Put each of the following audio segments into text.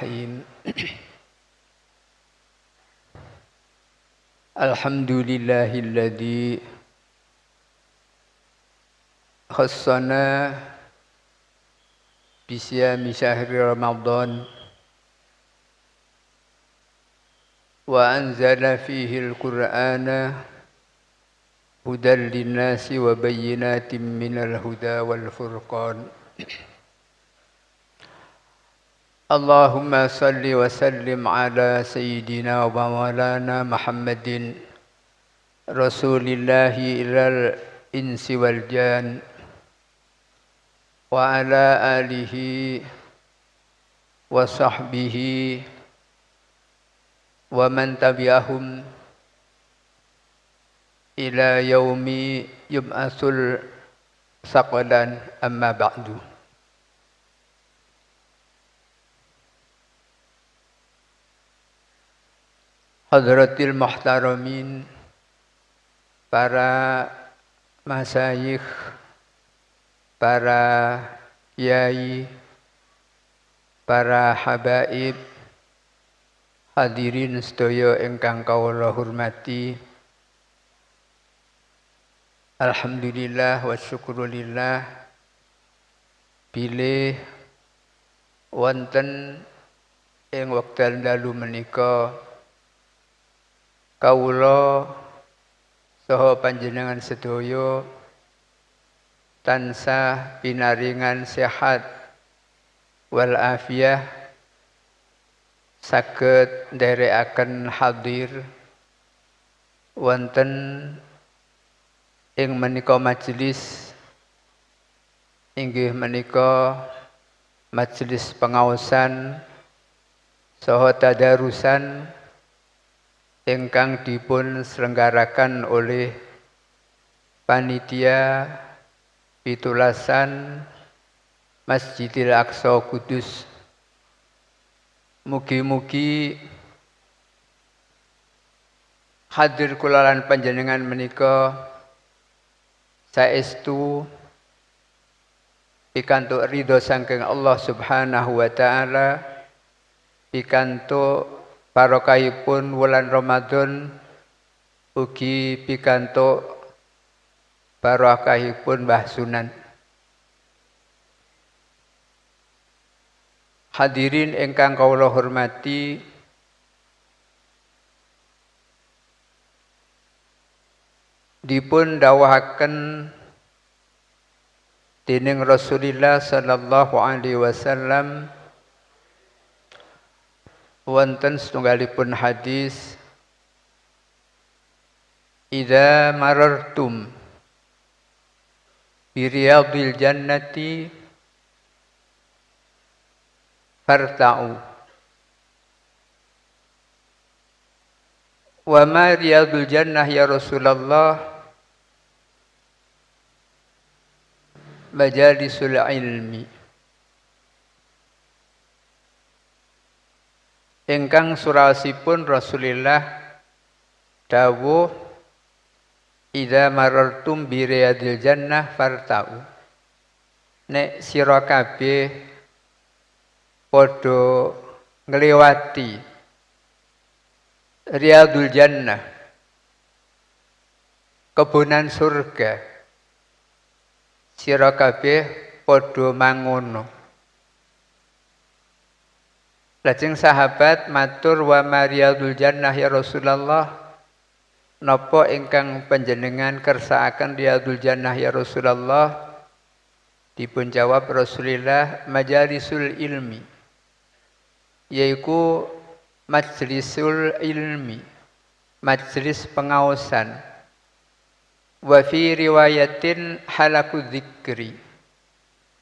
Bismillahirrahmanirrahim. Alhamdulillahilladzi khassana bisiyami syahri Ramadan wa anzala fihi al-Qur'ana hudan linnasi wa bayyinatin minal huda wal furqan. Allahumma salli wa sallim ala sayyidina wa maulana Muhammadin rasulillahi ilal insi wal jan wa ala alihi wa sahbihi wa man tabi'ahum ila yaumi yub'atsul saqalan amma ba'du. Hadratil muhtaramin, para masyayikh, para kiai, para habaib, hadirin sedaya ingkang kawula hormati. Alhamdulillah wa syukrulillah bilih wonten ing wekdal dalu menika kawula saha panjenengan sedaya tansah pinaringan sehat wal afiyah saged nderekaken hadir wonten ing menika majelis inggih menika majelis pengaosan saha tadarusan ingkang dipun selenggarakan oleh panitia pitulasan Masjidil Aqsa Kudus. Mugi-mugi hadir kula lan panjenengan menika saestu pikantuk ridho saking Allah Subhanahu wa taala, pikantuk barokahipun wulan Ramadan, ugi pikantuk barokahipun Mbah Sunan. Hadirin ingkang kawula hormati, dipun dawuhaken dening Rasulullah sallallahu alaihi wasallam wonten setunggalipun hadis, idza marartum bi riyadil jannati farta'u wa ma riyadul jannah ya Rasulullah majalisul ilmi. Ingkang surasipun Rasulullah dawuh, idza marartum bi riyadil jannah farta'u. Nek sira kabeh padha ngliwati riyadul jannah, kebunan surga, sira kabeh padha mangono. Lajeng sahabat matur, wa mariyadul jannah ya Rasulullah, napa ingkang panjenengan kersakaken riyadul jannah ya Rasulullah? Dipun jawab Rasulullah, majalisul ilmi, yaiku majlisul ilmi, majlis pengaosan. Wa fi riwayatin halaku dzikri,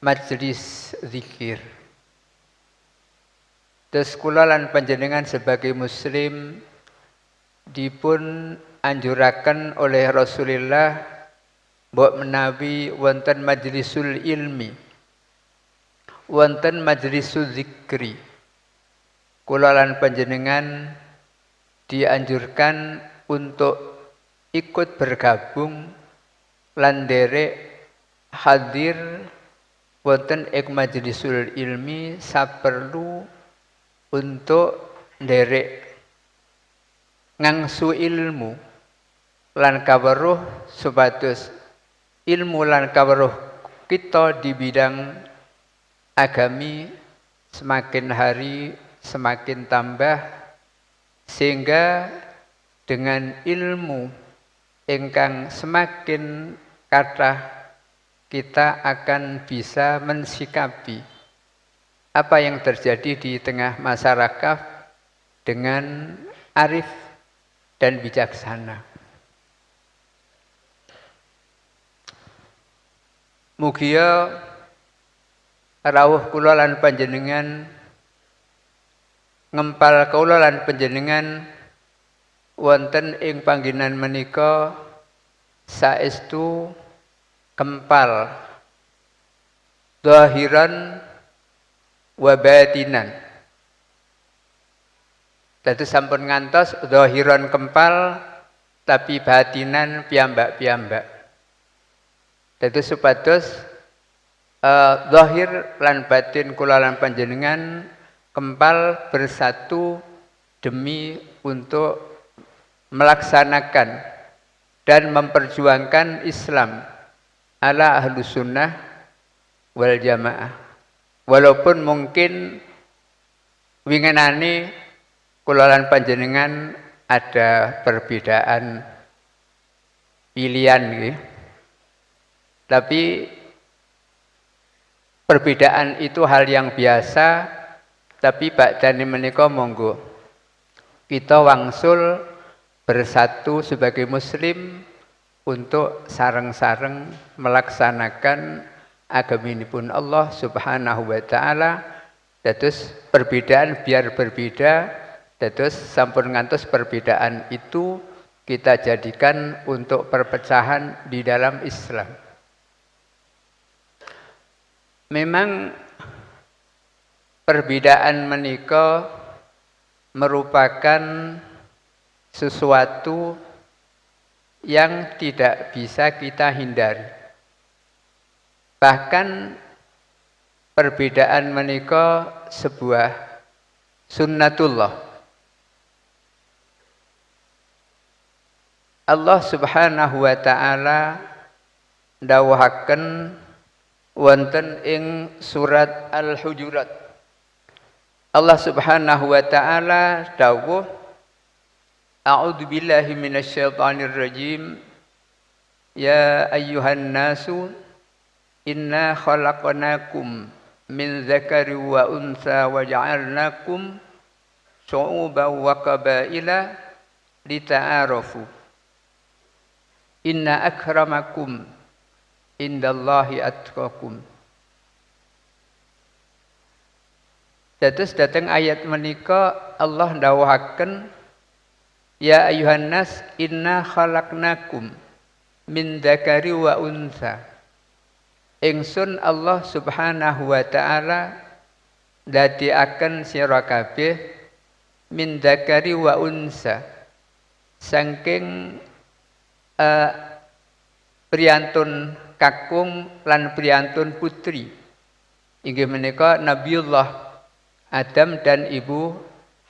majlis zikir. Terus kula lan panjenengan sebagai muslim dipun anjuraken oleh Rasulullah mbok menawi wonten majlisul ilmi, wonten majlisul zikri, kula lan panjenengan dianjurkan untuk ikut bergabung lan nderek hadir wonten ing majlisul ilmi saperlu untuk nderek ngangsu ilmu lan kaweruh supados ilmu lan kaweruh kita di bidang agami semakin hari semakin tambah, sehingga dengan ilmu ingkang semakin kathah kita akan bisa mensikapi apa yang terjadi di tengah masyarakat dengan arif dan bijaksana. Mugia rawuh kula lan panjenengan ngempal kula lan panjenengan wonten ing panggenan menika saestu kempal zahiran wa batinan. Dadi sampun ngantos zahiran kempal tapi batinan piyambak-piyambak. Dadi supados zahir lan batin kula lan panjenengan kempal bersatu demi untuk melaksanakan dan memperjuangkan Islam ala ahlus sunnah wal jamaah. Walaupun mungkin winginane kula lan panjenengan ada perbedaan pilihan nggih. Tapi perbedaan itu hal yang biasa, tapi bakdane menika monggo kita wangsul bersatu sebagai muslim untuk sareng-sareng melaksanakan agaminipun Allah Subhanahu wa taala. Dados perbedaan biar berbeda, dados sampun ngantos perbedaan itu kita jadikan untuk perpecahan di dalam Islam. Memang perbedaan menika merupakan sesuatu yang tidak bisa kita hindari. Bahkan perbedaan menika sebuah sunnatullah. Allah Subhanahu wa taala dawuhaken wonten ing surat Al-Hujurat. Allah Subhanahu wa taala dawuh, A'udzu billahi minasyaitonir rajim. Ya ayyuhan nasu inna khalaqnakum min dzakari wa unsa wa ja'alnakum syu'uban wa qabaila lita'arafu. Inna akramakum indallahi atqakum. Dados dateng ayat menika Allah ndawuhaken ya ayuhan nas inna khalaqnakum min dzakari wa unsa. Ingsun Allah Subhanahu wa taala dadiaken sira kabeh min dzakari wa unsa saking priyantun kakung lan priyantun putri. Inggih menika Nabiullah Adam dan Ibu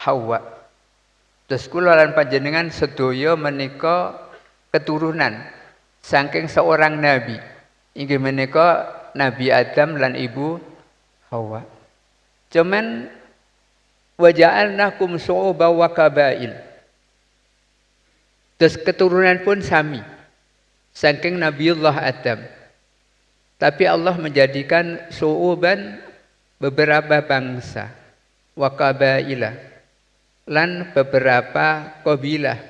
Hawa. Terus kula lan panjenengan sedaya menika keturunan saking seorang nabi. Inggih menika Nabi Adam lan Ibu Hawa. Cuman wa ja'alnakum syu'uban wa qabail. Terus keturunan pun sami saking Nabiullah Adam. Tapi Allah menjadikan syu'uban beberapa bangsa wa qabaila lan beberapa qabilah.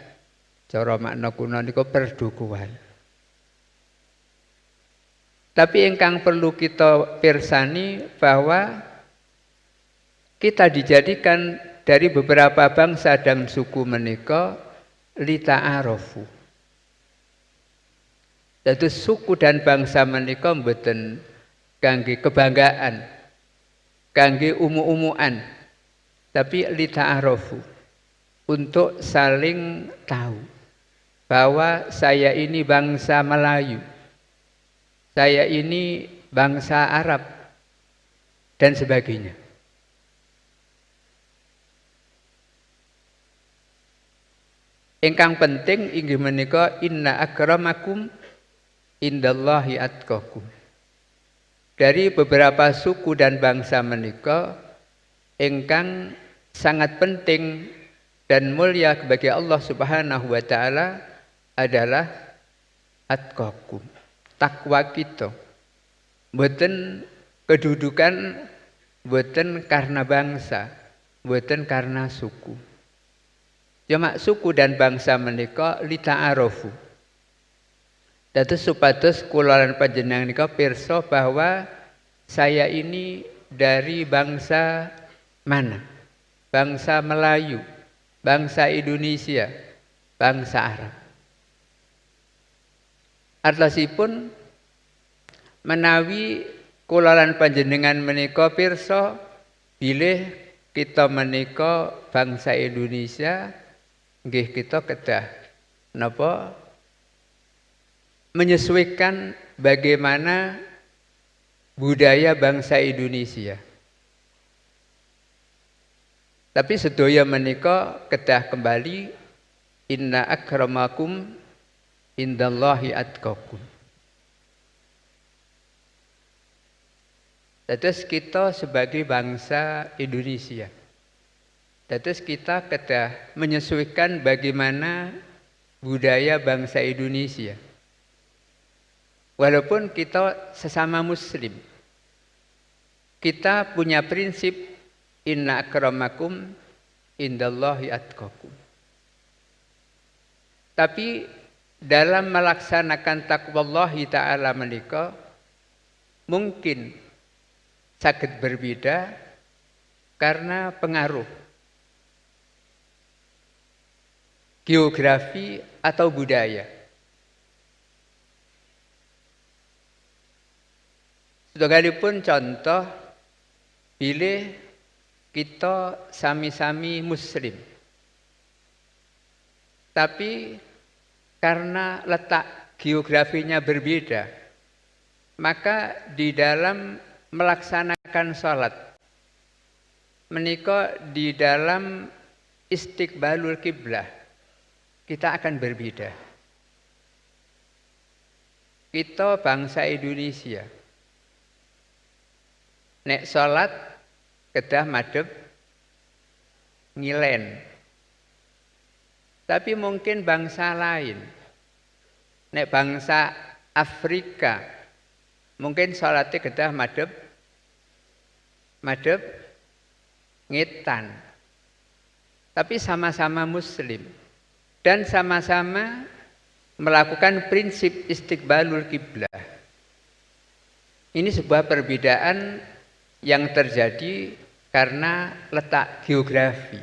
Cara makna kuno niku perdukuhan. Tapi ingkang perlu kita pirsani bahwa kita dijadikan dari beberapa bangsa dan suku menika lita'arofu. Jadi suku dan bangsa menika mboten kangge kebanggaan, kangge umu-umuan, tapi lita'arofu, untuk saling tahu bahwa saya ini bangsa Melayu, saya ini bangsa Arab dan sebagainya. Ingkang penting inggih menika inna akramakum indallahi atqakum. Dari beberapa suku dan bangsa menika ingkang sangat penting dan mulia bagi Allah Subhanahu wa taala adalah atqakum. Takwa kita. Mboten kedudukan, mboten karena bangsa, mboten karena suku. Cuma suku dan bangsa menika lita'arofu. Dados supados kula lan panjenengan nika pirsa bahwa saya ini dari bangsa mana? Bangsa Melayu, bangsa Indonesia, bangsa Arab. Artosipun menawi kula lan panjenengan menika pirsa bilih kita menika bangsa Indonesia nggih kita kedah napa menyesuaikan bagaimana budaya bangsa Indonesia. Tapi sedaya menika kedah kembali inna akramakum indallahi atqakum. Dados kita sebagai bangsa Indonesia, dados kita kedah menyesuaikan bagaimana budaya bangsa Indonesia. Walaupun kita sesama muslim, kita punya prinsip inna akramakum indallahi atqakum. Tapi dalam melaksanakan taqwallahi ta'ala menika mungkin saged berbeda karena pengaruh geografi atau budaya. Sebagai contoh, bilih kita sami-sami muslim. Tapi karena letak geografinya berbeda, maka di dalam melaksanakan sholat, menika di dalam istiqbalul kiblah, kita akan berbeda. Kita bangsa Indonesia, nek sholat kedah madhep ngilen. Tapi mungkin bangsa lain, nek bangsa Afrika, mungkin sholatnya kedah madhep ngetan. Tapi sama-sama muslim dan sama-sama melakukan prinsip istiqbalul kiblah. Ini sebuah perbedaan yang terjadi karena letak geografi.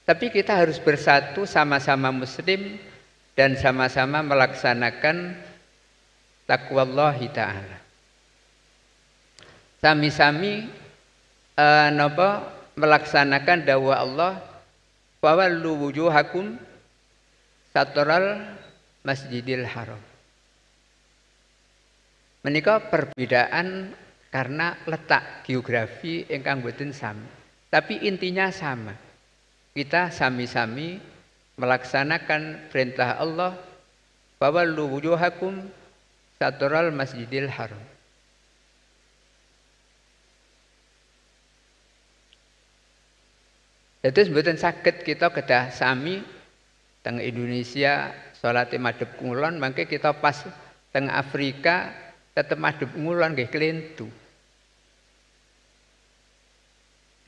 Tapi kita harus bersatu sama-sama muslim dan sama-sama melaksanakan taqwallahi ta'ala. Sami-sami melaksanakan dawuh Allah fawallu wujuhakum satral masjidil haram. Menika perbedaan karena letak geografi ingkang boten sami. Tapi intinya sama. Kita sami-sami melaksanakan perintah Allah fawallu wujuhakum satral masjidil haram. Dados mboten saged kita kedah sami teng Indonesia salate madhep kulon, mangke kita pas teng Afrika tetep madhep ngulon nggih klentu.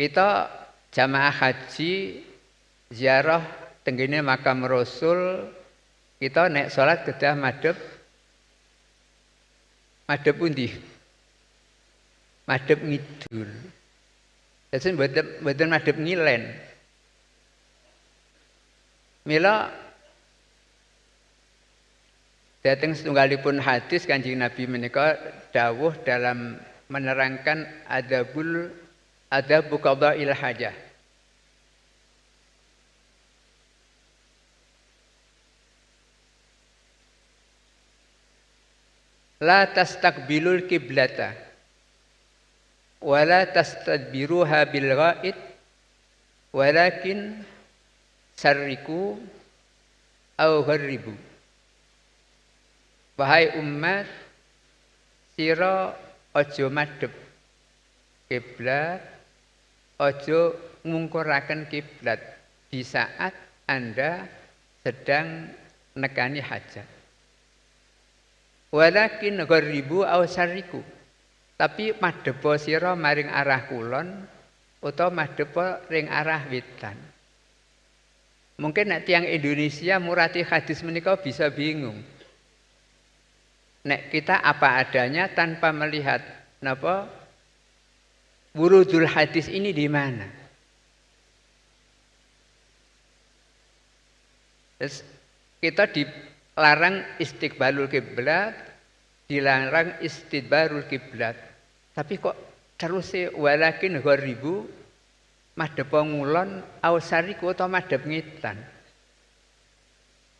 Kita jamaah haji ziarah tenggene makam Rasul, kita nek salat kedah madhep pundi? Madhep ngidul. Dadi mboten madhep ngilen. Mila dateng setunggalipun hadis Kanjeng Nabi menika dawuh dalam menerangkan adabu qada'il hajah. La tastaqbilul kiblata wa la tastadbiruha bil ghaid walakin syarriku au gharribu. Wahai umat, sira aja madhep kiblat, aja ngungkuraken kiblat di saat Anda sedang nekani hajat. Walakin gharribu au syarriku. Tapi madhep sira maring arah kulon utawa madhep ring arah wetan. Mungkin nek tiyang Indonesia murati hadis menika bisa bingung. Nek kita apa adanya tanpa melihat napa wurudul hadis ini di mana. Terus kita dilarang istiqbalul kiblat, dilarang istidbarul kiblat. Tapi kok terus walakin gharibu madhep ngulon ausariku utawa madhep ngitan.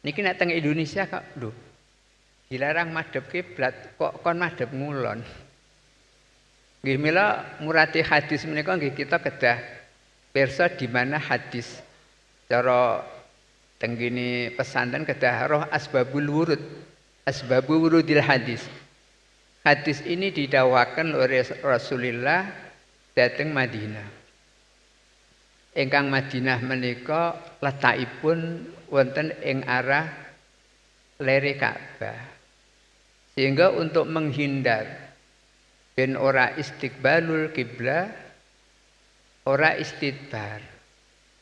Niki nek teng Indonesia kok lho dilarang madhep kiblat kok kon madhep ngulon. Nggih mila murati hadis menika nggih kita kedah pirsa di mana hadis cara teng gini pesantren kedah roh asbabul wurud, asbabul wurudil hadis. Hadis ini didawakan oleh Rasulullah dateng Madinah. Ingkang Madinah menika letakipun wonten ing arah lere Ka'bah. Sehingga untuk menghindar ben ora istiqbalul kiblah, ora istidbar.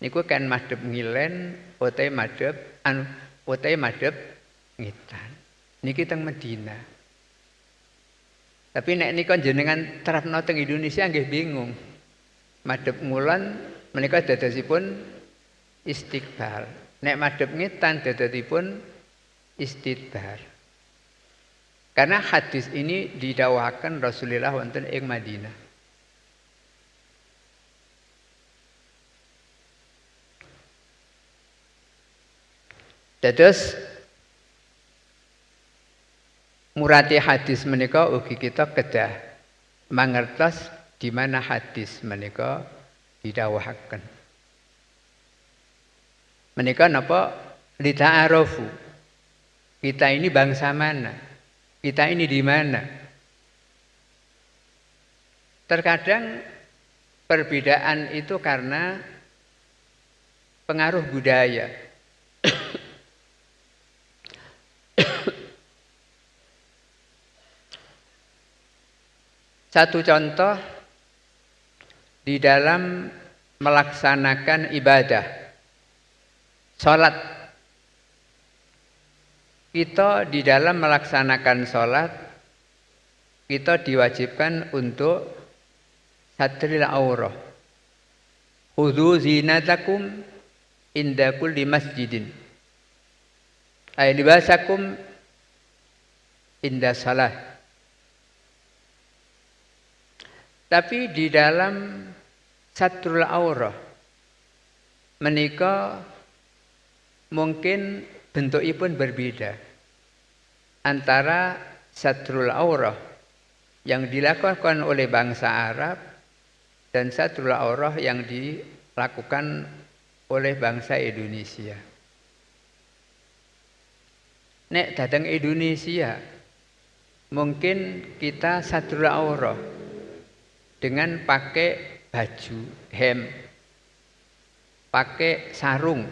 Niku kan madhep ngilen, utahe madhep ngitan. Niki teng Madinah. Tapi nek nika jenengan terapno teng Indonesia nggih bingung. Madhep ngulon menika dadosipun istiqbal. Nek madhep ngitan dadosipun istidbar. Karena hadis ini didhawuhaken Rasulullah wonten ing Madinah. Dados murati hadis menika ugi kita kedah mangertos di mana hadis menika didhawuhaken. Menika napa lita'arufu. Kita ini bangsa mana? Kita ini di mana? Terkadang perbedaan itu karena pengaruh budaya. Satu contoh di dalam melaksanakan ibadah, sholat. Kita di dalam melaksanakan sholat, kita diwajibkan untuk satril aurah. Khudhu zinatakum inda kulli masjidin. Ay libasakum inda salah. Tapi di dalam satrul aurah menika mungkin bentukipun berbeda antara satrul aurah yang dilakukan oleh bangsa Arab dan satrul aurah yang dilakukan oleh bangsa Indonesia. Nek datang Indonesia mungkin kita satrul aurah dengan pakai baju hem, pakai sarung,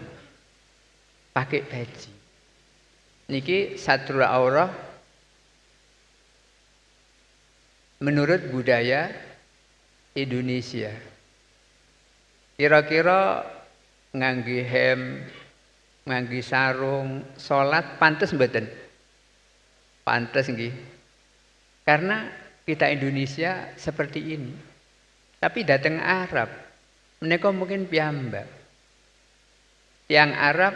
pakai peci. Niki satrul aurah menurut budaya Indonesia. Kira-kira ngangge hem, ngangge sarung, salat pantes mboten? Pantes nggih. Karena kita Indonesia seperti ini. Tapi datang Arab, mereka mungkin piyambak. Yang Arab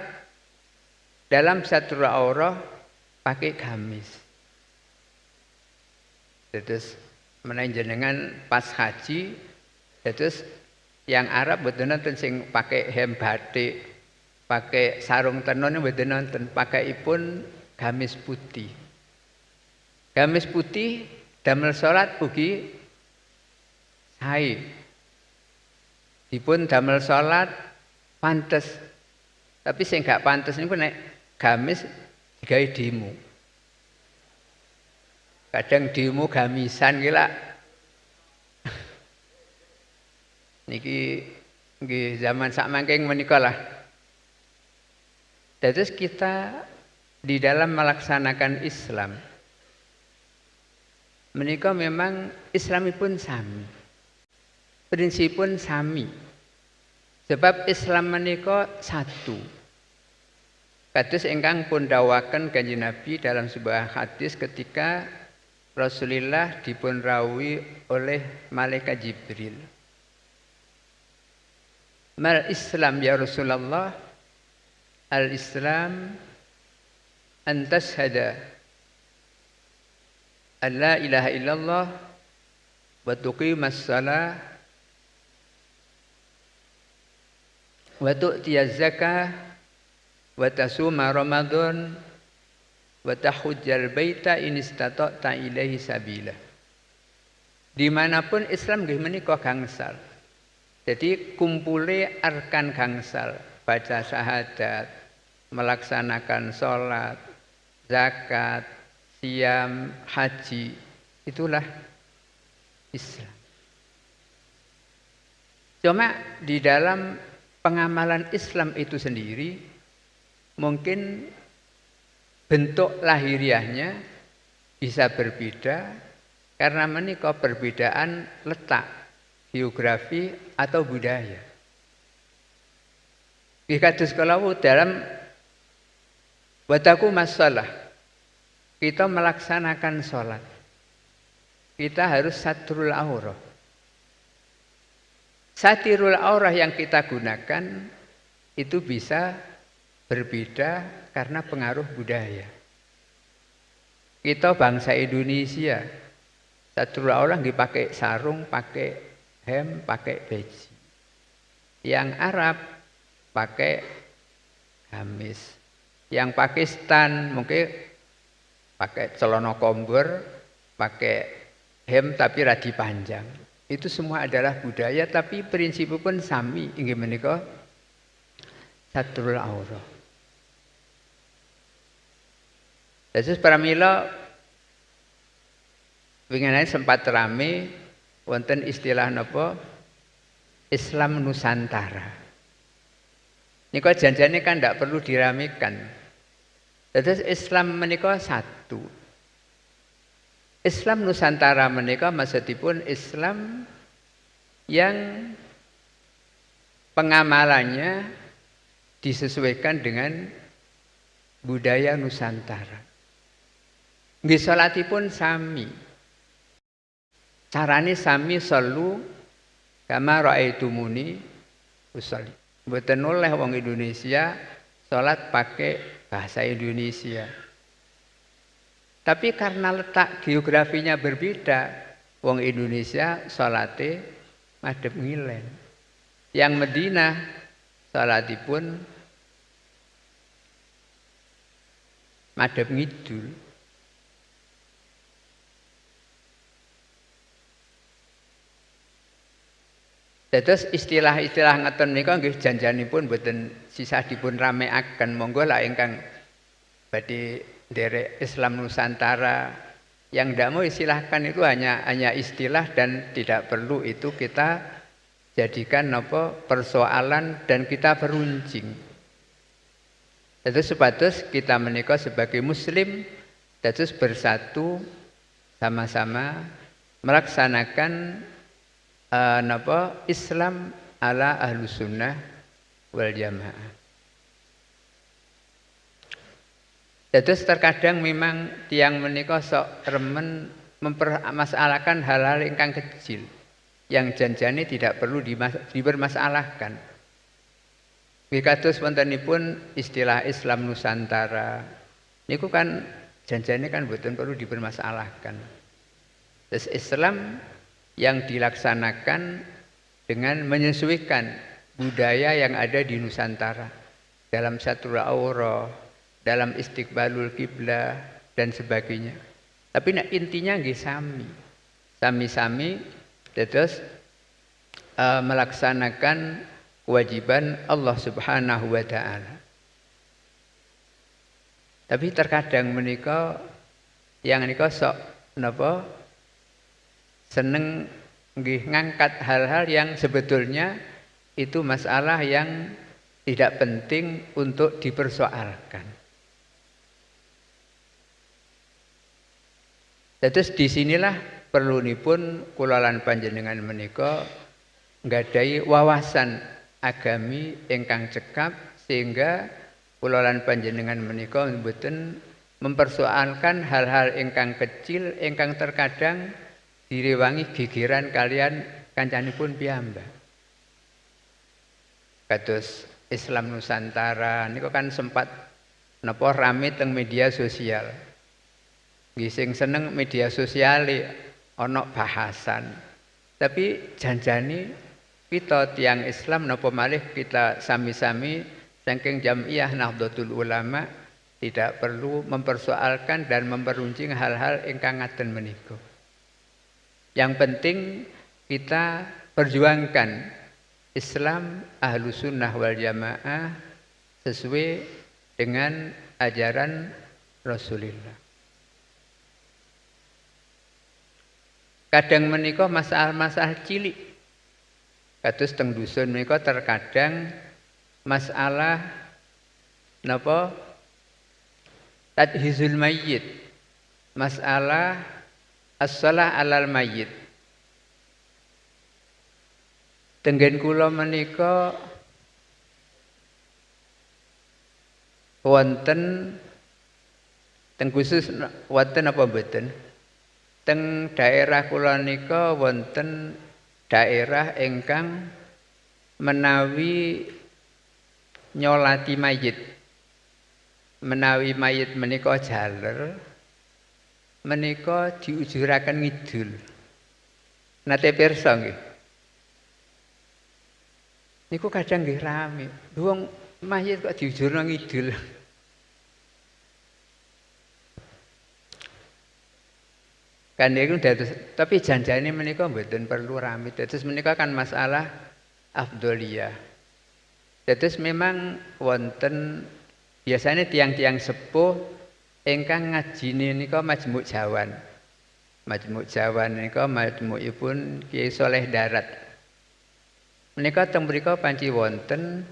dalam satrul aurah pakai gamis. Terus menjenengan pas haji, terus yang Arab mboten nonton sing pakai hem batik, pakai sarung tenun mboten nonton, pakaipun gamis putih. Gamis putih damel salat ugi sae. Dipun damel salat pantes. Tapi sing gak pantes niku nek gamis digawe demo. Kadang demo gamisan ki lak niki nggih zaman sakmangking menika lah. Terus kita di dalam melaksanakan Islam menika memang Islamipun sami. Prinsipipun sami. Sebab Islam menika satu. Kados ingkang pun dawuhaken Kanjeng Nabi dalam sebuah hadis ketika Rasulullah dipun rawuhi oleh malaikat Jibril. Mal Islam ya Rasulullah? Al-Islam an tashhada an la ilaha illallah wa tuqimas shalah wa tu'tiyaz zakah wa tasuma ramadan wa tahujjal baita in istata'ta ilaihi sabila. Dimanapun Islam nggih menika gangsal. Jadi kumpule arkan gangsal, baca syahadat, melaksanakan sholat, zakat, siam, haji, itulah Islam. Cuma di dalam pengamalan Islam itu sendiri mungkin bentuk lahiriahnya bisa berbeda karena menika perbedaan letak, geografi atau budaya. Kados kalau dalam wataku masalah kita melaksanakan sholat, kita harus satrul aurah. Satirul aurah yang kita gunakan itu bisa berbeda karena pengaruh budaya. Kita bangsa Indonesia, satrul aurah nggih pakai sarung, pakai hem, pakai peci. Yang Arab pakai gamis. Yang Pakistan mungkin pakai celana kombor, pakai hem tapi radi panjang. Itu semua adalah budaya tapi prinsipipun sami inggih menika satrul aurah. Terus pramila winginane sempat rame wonten istilah napa Islam Nusantara. Nika janjane kan ndak perlu diramekan. Terus Islam menika satu. Islam Nusantara menika maksudipun Islam yang pengamalannya disesuaikan dengan budaya Nusantara. Nggih salatipun sami. Carane sami sallu kama raaitumuni usolli. Mboten oleh wong Indonesia salat pakai bahasa Indonesia. Tapi karena letak geografinya berbeda, wong Indonesia salate madhep ngilen. Yang Madinah salatipun madhep ngidul. Dados istilah-istilah ngeten menika nggih janjanipun boten sisah dipun rameaken. Monggo lah ingkang badhe nderek Islam Nusantara yang ndak mau silahkan, itu hanya istilah dan tidak perlu itu kita jadikan apa persoalan dan kita beruncing. Dados supados kita menika sebagai muslim dados bersatu sama-sama melaksanakan Islam ala ahlus sunnah wal jamaah. Dados terkadang memang tiang menika sok remen mempermasalahkan hal-hal ingkang kecil yang janjane tidak perlu dipermasalahkan. Nggih kados wontenipun istilah Islam Nusantara niku kan janjane kan mboten perlu dipermasalahkan. Terus Islam yang dilaksanakan dengan menyesuaikan budaya yang ada di Nusantara dalam satrul aurah, dalam istiqbalul kiblah dan sebagainya. Tapi intinya nggih sami. Sami-sami terus melaksanakan kewajiban Allah Subhanahu wa taala. Tapi terkadang menika yang menika sok napa seneng nggih ngangkat hal-hal yang sebetulnya itu masalah yang tidak penting untuk dipersoalkan. Terus disinilah perlunipun kula lan panjenengan menika nggadahi wawasan agami ingkang cekap sehingga kula lan panjenengan menika mboten mempersoalkan hal-hal ingkang kecil ingkang terkadang direwangi gegeran kalian kancanipun piyambak. Kados Islam Nusantara niku kan sempat napa rame teng media sosial. Nggih sing seneng media sosial ana bahasan. Tapi janjane kita tiang Islam napa malih kita sami-sami saking Jam'iyah Nahdlatul Ulama tidak perlu mempersoalkan dan memperuncing hal-hal ingkang ngaten menika. Yang penting kita perjuangkan Islam Ahlus Sunnah wal Jamaah sesuai dengan ajaran Rasulullah. Kadang menika masalah-masalah cilik. Kados teng dusun menika terkadang masalah napa tadhizul mayyit, masalah as-shalah 'alal mayyit. Tenggen kula menika wonten teng khusus wonten apa mboten? Teng daerah kula nika wonten daerah ingkang menawi nyolati mayit. Menawi mayit menika jaler menika diujuraken ngidul. Nate pirsa nggih. Niku kadang nggih rame. Wong mayit kok diujurna ngidul. Kan niku dados tapi janjane menika mboten perlu rame. Dados menika kan masalah afdholiyah. Dados memang wonten biasanya tiang-tiang sepuh ingkang ngajine nika Majmu' Jawan. Majmu' Jawan nika majmu'ipun Kiai Saleh Darat. Menika teng mriku panci wonten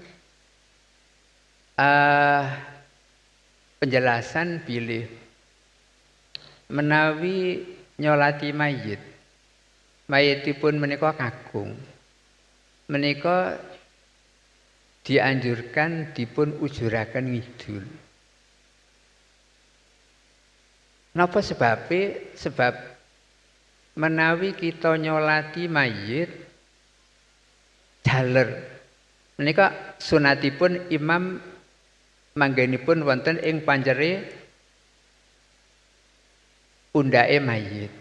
penjelasan bilih menawi nyolati mayit. Mayitipun menika kakung. Menika dianjurkan dipun ujuraken ngidul. Napa sebabe? Sebab menawi kita nyolati mayit jaler. Menika sunatipun imam manggenipun wonten ing panjere pundake mayit.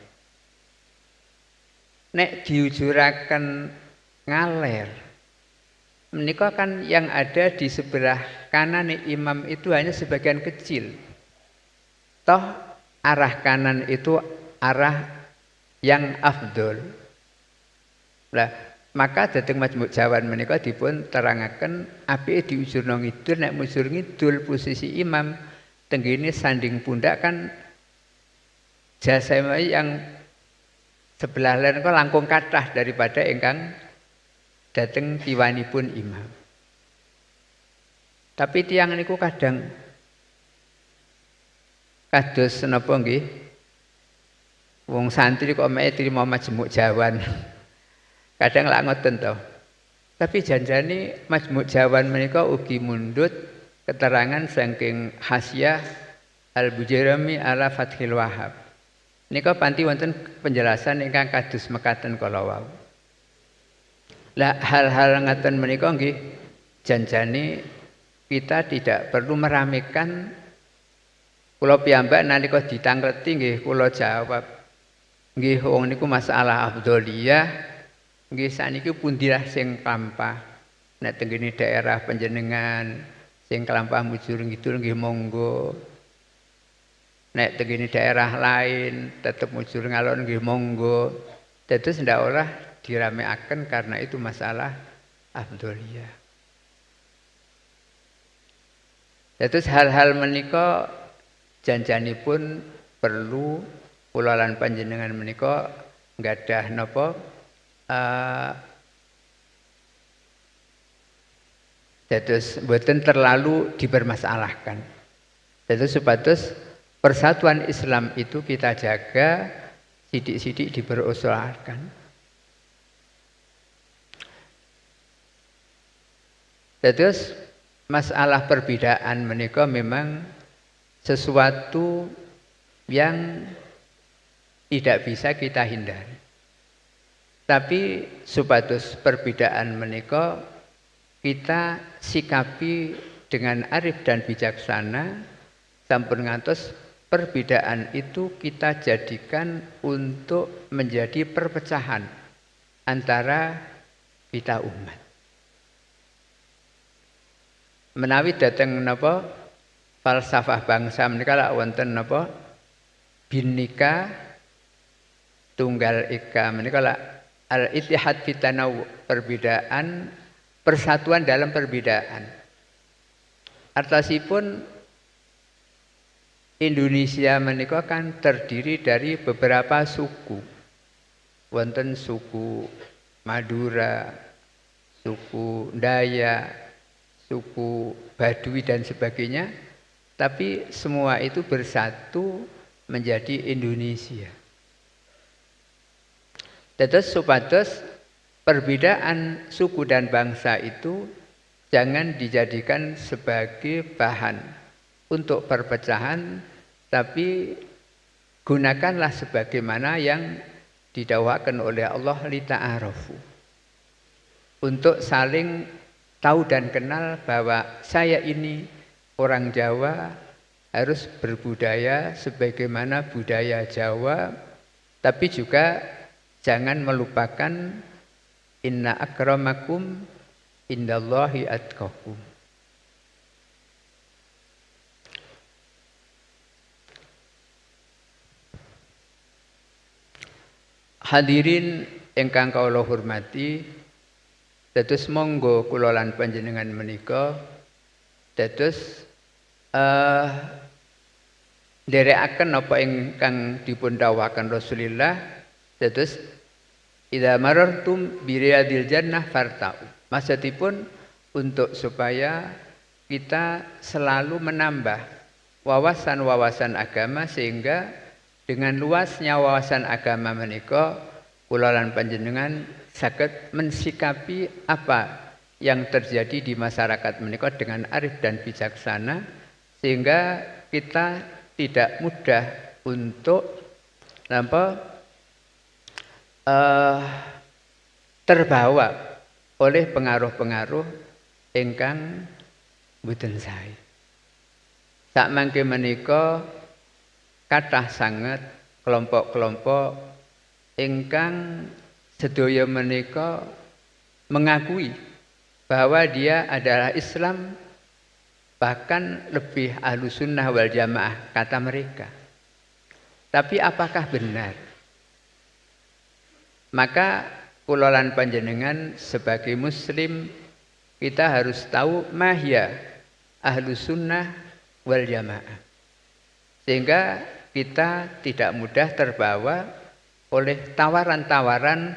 Nek diujuraken ngaler, menika kan yang ada di sebelah kanan imam itu hanya sebagian kecil. Toh arah kanan itu arah yang afdol. Nah, maka dhateng Majmu' Jawan menika dipun terangaken apike diujurna ngidul, nek mujur ngidul posisi imam tenggene sanding pundak kan jasa yang sebelah lain kok langkung kathah daripada ingkang dhateng kiwanipun imam. Tapi tiyang niku kadang kados napa nggih? Wong santri kok mek trima Majmu' Jawan. Kadang lak ngoten to. Tapi janjane Majmu' Jawan menika ugi mundhut keterangan saking Hasyiah Al-Bujairami ala Fathil Wahhab. Nika panti wonten penjelasan ingkang kados mekaten kala wau. Lah hal-hal ngaten menika nggih janjane kita tidak perlu meramekan. Kula piyambak nalika ditangkleti nggih kula jawab. Nggih wong niku masalah afdholiyah. Nggih saniki pundilah sing kampah. Nek tenggene daerah panjenengan sing kelampah mujur ngidul nggih monggo. Nek tenggene daerah lain tetep mujur ngalor nggih monggo. Dados ndak olah dirameaken karena itu masalah afdholiyah. Dados hal-hal menika janjanipun perlu kula lan panjenengan menika nggadah napa dados mboten terlalu dipermasalahkan. Dados supados persatuan Islam itu kita jaga sidik-sidik diperusahakan. Dados masalah perbedaan menika memang sesuatu yang tidak bisa kita hindari. Tapi supados perbedaan menika kita sikapi dengan arif dan bijaksana sampun ngantos perbedaan itu kita jadikan untuk menjadi perpecahan antara kita umat. Menawi dateng napa falsafah bangsa menika lak wonten napa binika tunggal ika menika lak al-ittihad fi tanawu perbedaan persatuan dalam perbedaan. Artasipun Indonesia menika kan terdiri dari beberapa suku. Wonten suku Madura, suku Dayak, suku Baduy dan sebagainya, tapi semua itu bersatu menjadi Indonesia. Dados supados perbedaan suku dan bangsa itu jangan dijadikan sebagai bahan untuk perpecahan, tapi gunakanlah sebagaimana yang didakwakan oleh Allah lita'arafu. Untuk saling tahu dan kenal bahwa saya ini orang Jawa harus berbudaya sebagaimana budaya Jawa, tapi juga jangan melupakan inna akramakum indallahi atqakum. Hadirin ingkang kawula hormati, dados monggo kula lan panjenengan menika dados nderekaken apa ingkang dipun dawuhaken Rasulullah, dados idza marartum bi riyadil jannah fartau. Maksudipun untuk supaya kita selalu menambah wawasan-wawasan agama, sehingga dengan luasnya wawasan agama menika kula lan panjenengan saged mensikapi apa yang terjadi di masyarakat menika dengan arif dan bijaksana, sehingga kita tidak mudah untuk terbawa oleh pengaruh-pengaruh ingkang boten sae. Sakmangke menika kathah sanget kelompok-kelompok ingkang sedaya menika mengakui bahwa dia adalah Islam, bahkan lebih Ahlussunnah wal Jamaah kata mereka. Tapi apakah benar? Maka kula lan panjenengan sebagai muslim kita harus tahu mahya Ahlussunnah wal Jamaah, sehingga kita tidak mudah terbawa oleh tawaran-tawaran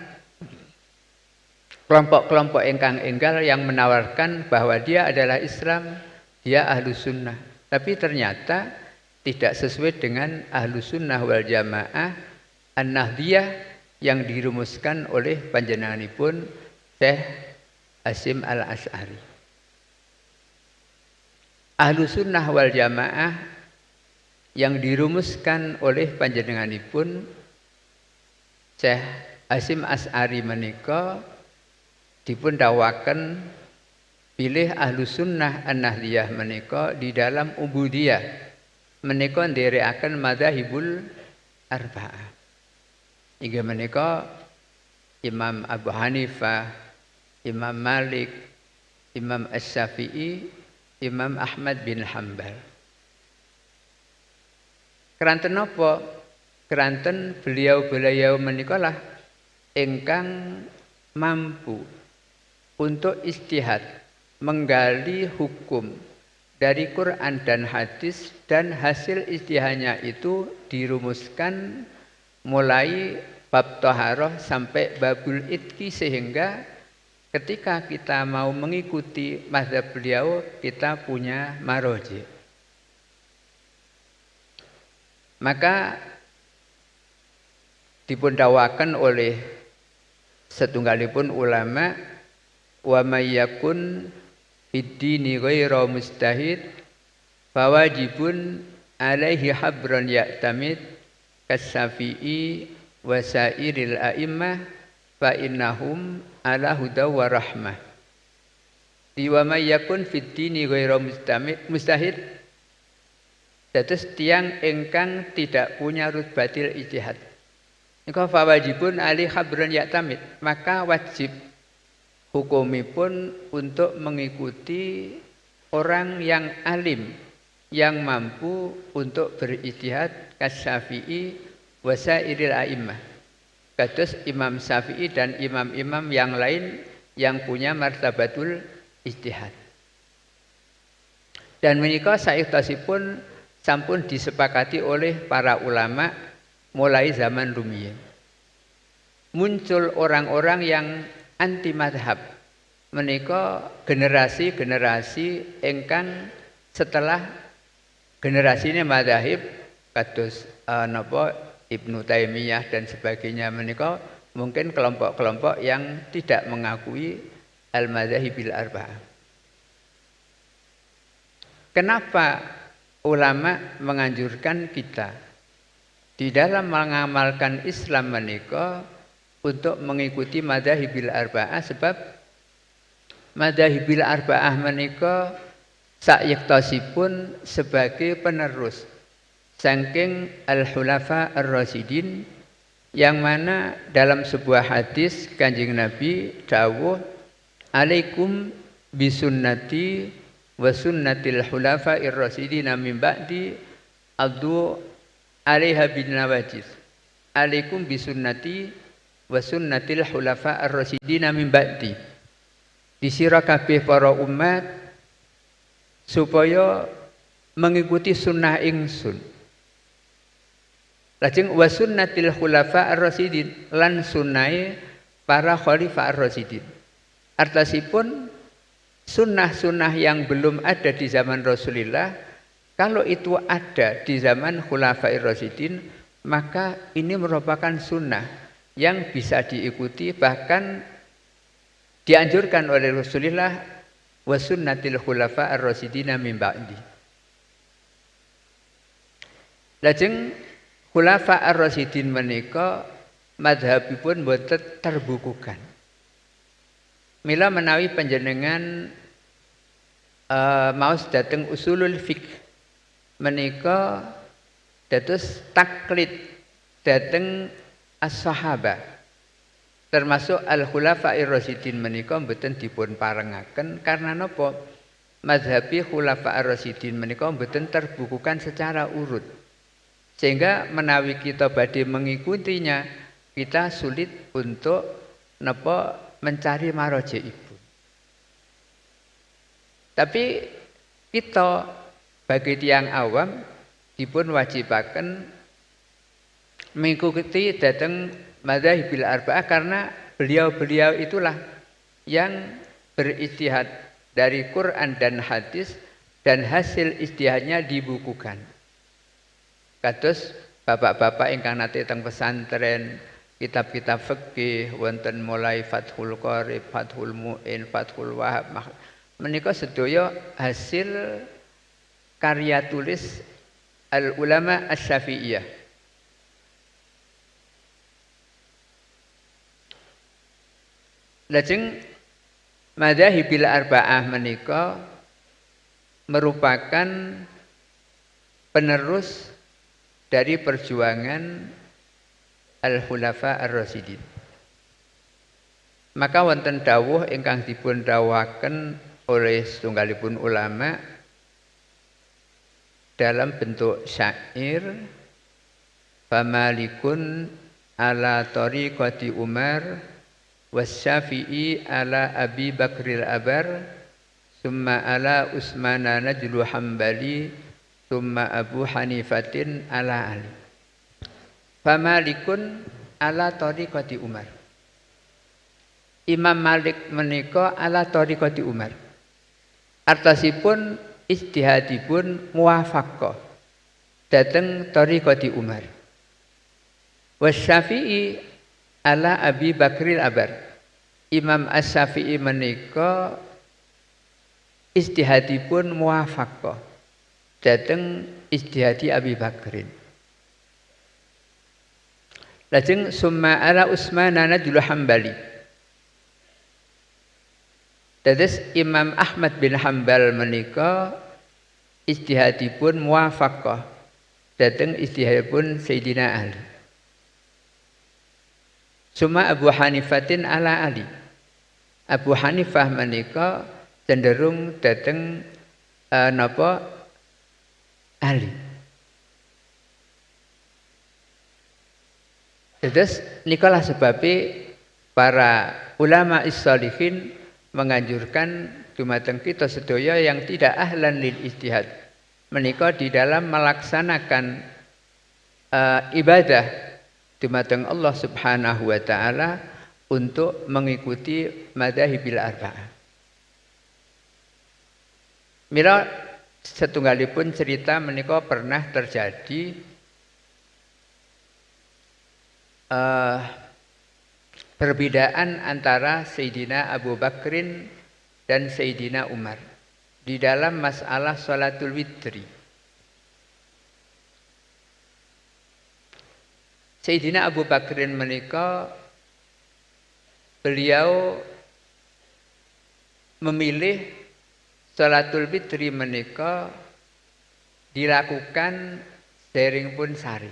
kelompok-kelompok ingkang enggal yang menawarkan bahwa dia adalah Islam, dia Ahlussunnah, tapi ternyata tidak sesuai dengan Ahlussunnah wal Jamaah An-Nahdiyah yang dirumuskan oleh panjenenganipun Syekh Hasyim Al-Asy'ari. Ahlussunnah wal Jamaah yang dirumuskan oleh panjenenganipun Syekh Hasyim Asy'ari menika dipun dawaken pilih Ahlussunnah An-Nahdiyah menika di dalam ubudiyah menika nderekaken madzhabul arba'ah. Inggih menika Imam Abu Hanifah, Imam Malik, Imam Asy-Syafi'i, Imam Ahmad bin Hanbal. Keranten napa? Keranten beliau-beliau menika lah ingkang mampu untuk istihad menggali hukum dari Quran dan hadis, dan hasil ijtihadnya itu dirumuskan mulai bab taharah sampai babul itqi, sehingga ketika kita mau mengikuti mazhab beliau kita punya maroji. Maka dipundawakan oleh setunggalipun ulama, wa may yakun fid-dini ghairu mustahid fawajibun alaihi habran ya'tamid kas-Syafi'i wa sairil a'immah fa innahum ala huda wa rahmah. Di wa may yakun fid-dini ghairu mustahid, dados tiyang ingkang tidak punya rutbatil ijtihad, niku fawajibun ali habran ya'tamid, maka wajib hukumipun untuk mengikuti orang yang alim, yang mampu untuk berijtihad, kas-Syafi'i wa sairil a'immah, kados Imam Syafi'i dan imam-imam yang lain yang punya martabatul ijtihad. Dan menika saektosipun sampun disepakati oleh para ulama mulai zaman rumiyin. Muncul orang-orang yang anti madhab, menika generasi-generasi ingkang setelah generasine madzhab kados Ibnu Taimiyah dan sebagainya, menika mungkin kelompok-kelompok yang tidak mengakui al-madzahibil arba'ah. Kenapa ulama menganjurkan kita di dalam mengamalkan Islam menika untuk mengikuti madzahibil arba'ah? Sebab madzahibil arba'ah menika sayektosipun sebagai penerus saking al-khulafa ar-rasyidin, yang mana dalam sebuah hadis Kanjeng Nabi dawuh, alaikum bisunnati wa sunnatil khulafa ar-rasyidin min ba'di addu 'alaiha bin nawajis. Alaikum bisunnati wa sunnatil khulafa ar-rasyidin min ba'di. Disira kabeh para umat supaya mengikuti sunnah ingsun. Lajeng wa sunnatil khulafa ar-rasyidin, lan sunnahe para khalifah ar-rasyidin. Artasipun sunnah-sunnah yang belum ada di zaman Rasulullah, kalau itu ada di zaman khulafa ar-rasyidin, maka ini merupakan sunnah yang bisa diikuti, bahkan dianjurkan oleh Rasulullah, wa sunnatil khulafa ar-rasyidin min ba'di. Lajeng khulafa ar-rasyidin menika madhabipun boten terbukukan. Mila menawi panjenengan maos dateng usulul fiqh menika dados taklid dateng as-sahabah, termasuk al-khulafa ar-rasyidin menika boten dipun parengaken. Karena napa? Mazhabi khulafa ar-rasyidin menika boten terbukukan secara urut, sehingga menawi kita badhe mengikutinya kita sulit untuk napa mencari marji'ipun. Tapi kita bagi tiyang awam dipun wajibaken mengikuti dateng madzahibil arba'ah, karena beliau-beliau itulah yang berijtihad dari Quran dan hadis, dan hasil ijtihadnya dibukukan. Kados bapak-bapak ingkang nate teng pesantren, kitab-kitab fikih wonten mulai Fathul Qorib, Fathul Mu'in, Fathul Wahab, menika sedaya hasil karya tulis al-ulama asy-Syafi'iyah. Lajeng madzahibil arba'ah menika merupakan penerus dari perjuangan al-khulafa ar-rasyidin. Maka wonten dawuh ingkang dipun dawuhaken oleh setunggalipun ulama dalam bentuk syair, famalikun ala tariqati Umar wasyafi'i ala Abi Bakril Abar summa ala Utsmana najlu Hambali, summa Abu Hanifatin ala Ali. Famalikun ala tariqati Umar. Imam Malik menika ala tariqati Umar. Artasipun ijtihadipun muwafaqah dateng tariqati Umar. Wasyafi'i ala Abi Bakril Abar. Imam Asy-Syafi'i menika ijtihadipun muwafaqah dateng ijtihadi Abi Bakrin. Lajeng summa ala Utsman najlu Hambali. Dados Imam Ahmad bin Hambal menika ijtihadipun muwafaqah dateng ijtihadipun Sayyidina Ali. Summa Abu Hanifatin ala Ali. Abu Hanifah menika cenderung dateng napa Ali. Terus nikalah sebabnya para ulama is-shalihin menganjurkan dumateng kita sedaya yang tidak ahlan lil ijtihad menika di dalam melaksanakan ibadah dumateng Allah Subhanahu wa taala untuk mengikuti madzahibil arba'ah. Mila setunggalipun cerita menika pernah terjadi perbedaan antara Sayyidina Abu Bakrin dan Sayyidina Umar di dalam masalah sholatul witri. Sayyidina Abu Bakrin menika beliau memilih sholatul witri menika dilakukan seringipun sari.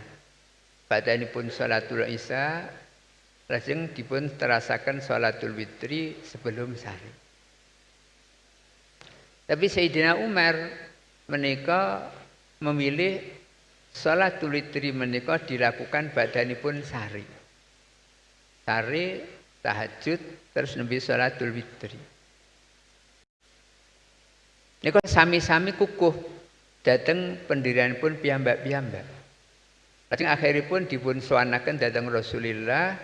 Badanipun sholatul isya lajeng dipun terasaken sholatul witri sebelum sari. Tapi Sayyidina Umar menika memilih sholatul witri menika dilakukan badanipun sari. Sari tahajud terus nembe sholatul witri. Nika sami-sami kukuh dhateng pendirianipun piyambak-piyambak. Lajeng akhiripun dipun suwanaken dhateng Rasulillah.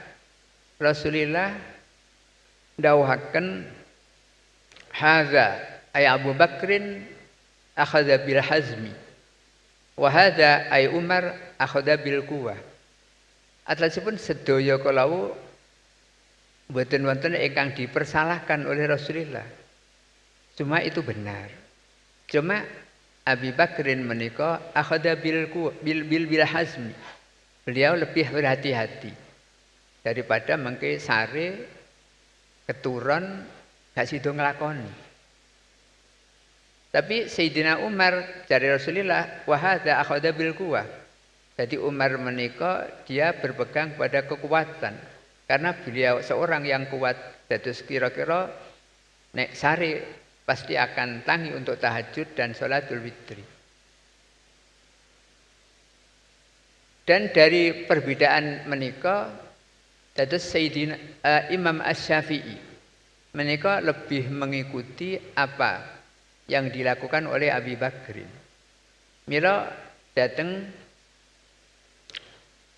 Rasulillah dawuhaken hadza ay Abu Bakrin akhadha bil hazmi wa hadza ay Umar akhadha bil quwwah. Atlasipun sedaya kalawuh mboten wonten ingkang dipersalahkan oleh Rasulillah. Cuma itu benar. Cuma Abi Bakrin menika akhadha bil hazmi. Beliau lebih berhati-hati daripada mengke sare keturun gak sido nglakoni. Tapi Sayyidina Umar dari Rasulullah wa hadza akhadha bil quwwah. Jadi Umar menika dia berpegang pada kekuatan karena beliau seorang yang kuat. Dados kira-kira nek sare pasti akan tangi untuk tahajud dan sholatul witri. Dan dari perbedaan menika, dados Sayyidina Imam Asy-Syafi'i menika lebih mengikuti apa yang dilakukan oleh Abi Bakrin. Mila dateng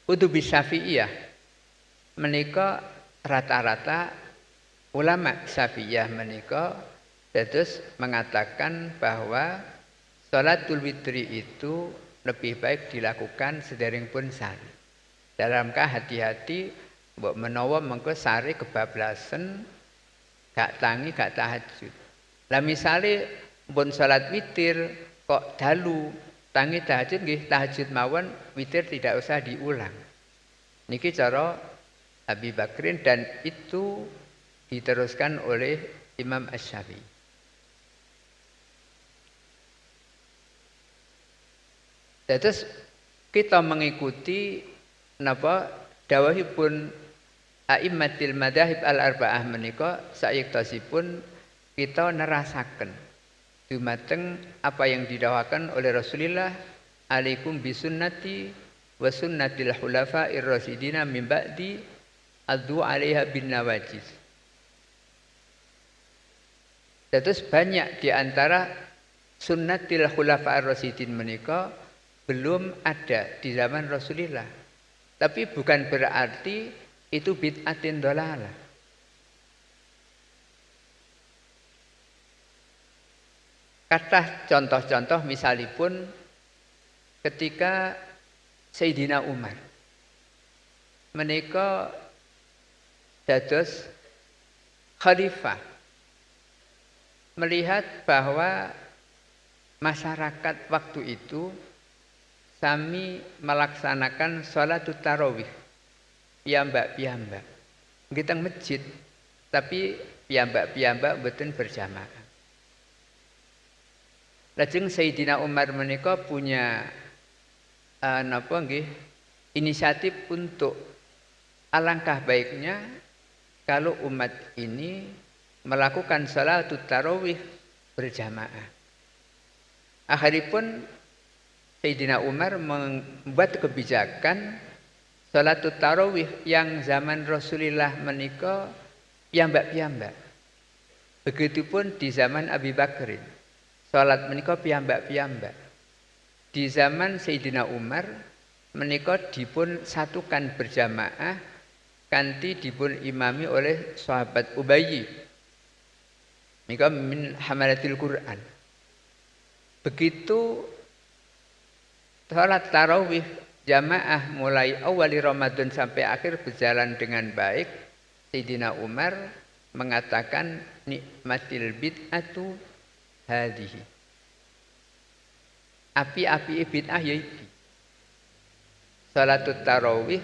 Kutubus Syafi'iyah menika rata-rata ulama Syafi'iyah menika dados mengatakan bahwa sholatul witri itu lebih baik dilakukan sederengipun sari. Dalam hati-hati mbok menawa mengko sari kebablasen gak tangi gak tahajud. Lah misale pun salat witir kok dalu tangi tahajud nggih tahajud mawon, witir tidak usah diulang. Niki cara Abi Bakrin dan itu diteruskan oleh Imam Asy-Syafi'i. Terus kita mengikuti napa dawuhipun a'immatil madzhab al-arba'ah menika sayektosipun kita nerasaken dumateng apa yang didhawuhaken oleh Rasulullah, alaikum bisunnati wa sunnatil khulafa'ir rasyidina min ba'di addu 'alaiha bin nawajiz. Terus banyak di antara sunnatil khulafa'ir rasyidin menika belum ada di zaman Rasulullah. Tapi bukan berarti itu bid'atin dhalalah. Kathah contoh-contoh misalipun ketika Sayyidina Umar menika dados khalifah, melihat bahwa masyarakat waktu itu sami melaksanakan sholatut tarawih piyambak-piyambak nggih teng masjid, tapi piyambak-piyambak mboten berjamaah. Lajeng Sayyidina Umar menika punya inisiatif untuk alangkah baiknya kalau umat ini melakukan salatut tarawih berjamaah. Akhiripun Sayyidina Umar membuat kebijakan salatut tarawih yang zaman Rasulullah menika piyambak-piyambak. Begitupun di zaman Abi Bakrin. Salat menika piyambak-piyambak. Di zaman Sayyidina Umar menika dipun satukan berjamaah kanthi dipun imami oleh sahabat Ubayy. Menika min hamalatil Quran. Begitu salat tarawih jamaah mulai awali Ramadan sampai akhir berjalan dengan baik, Sayyidina Umar mengatakan nikmatil bid'atu hadhihi. Api-api bid'ah ya iki. Salatut tarawih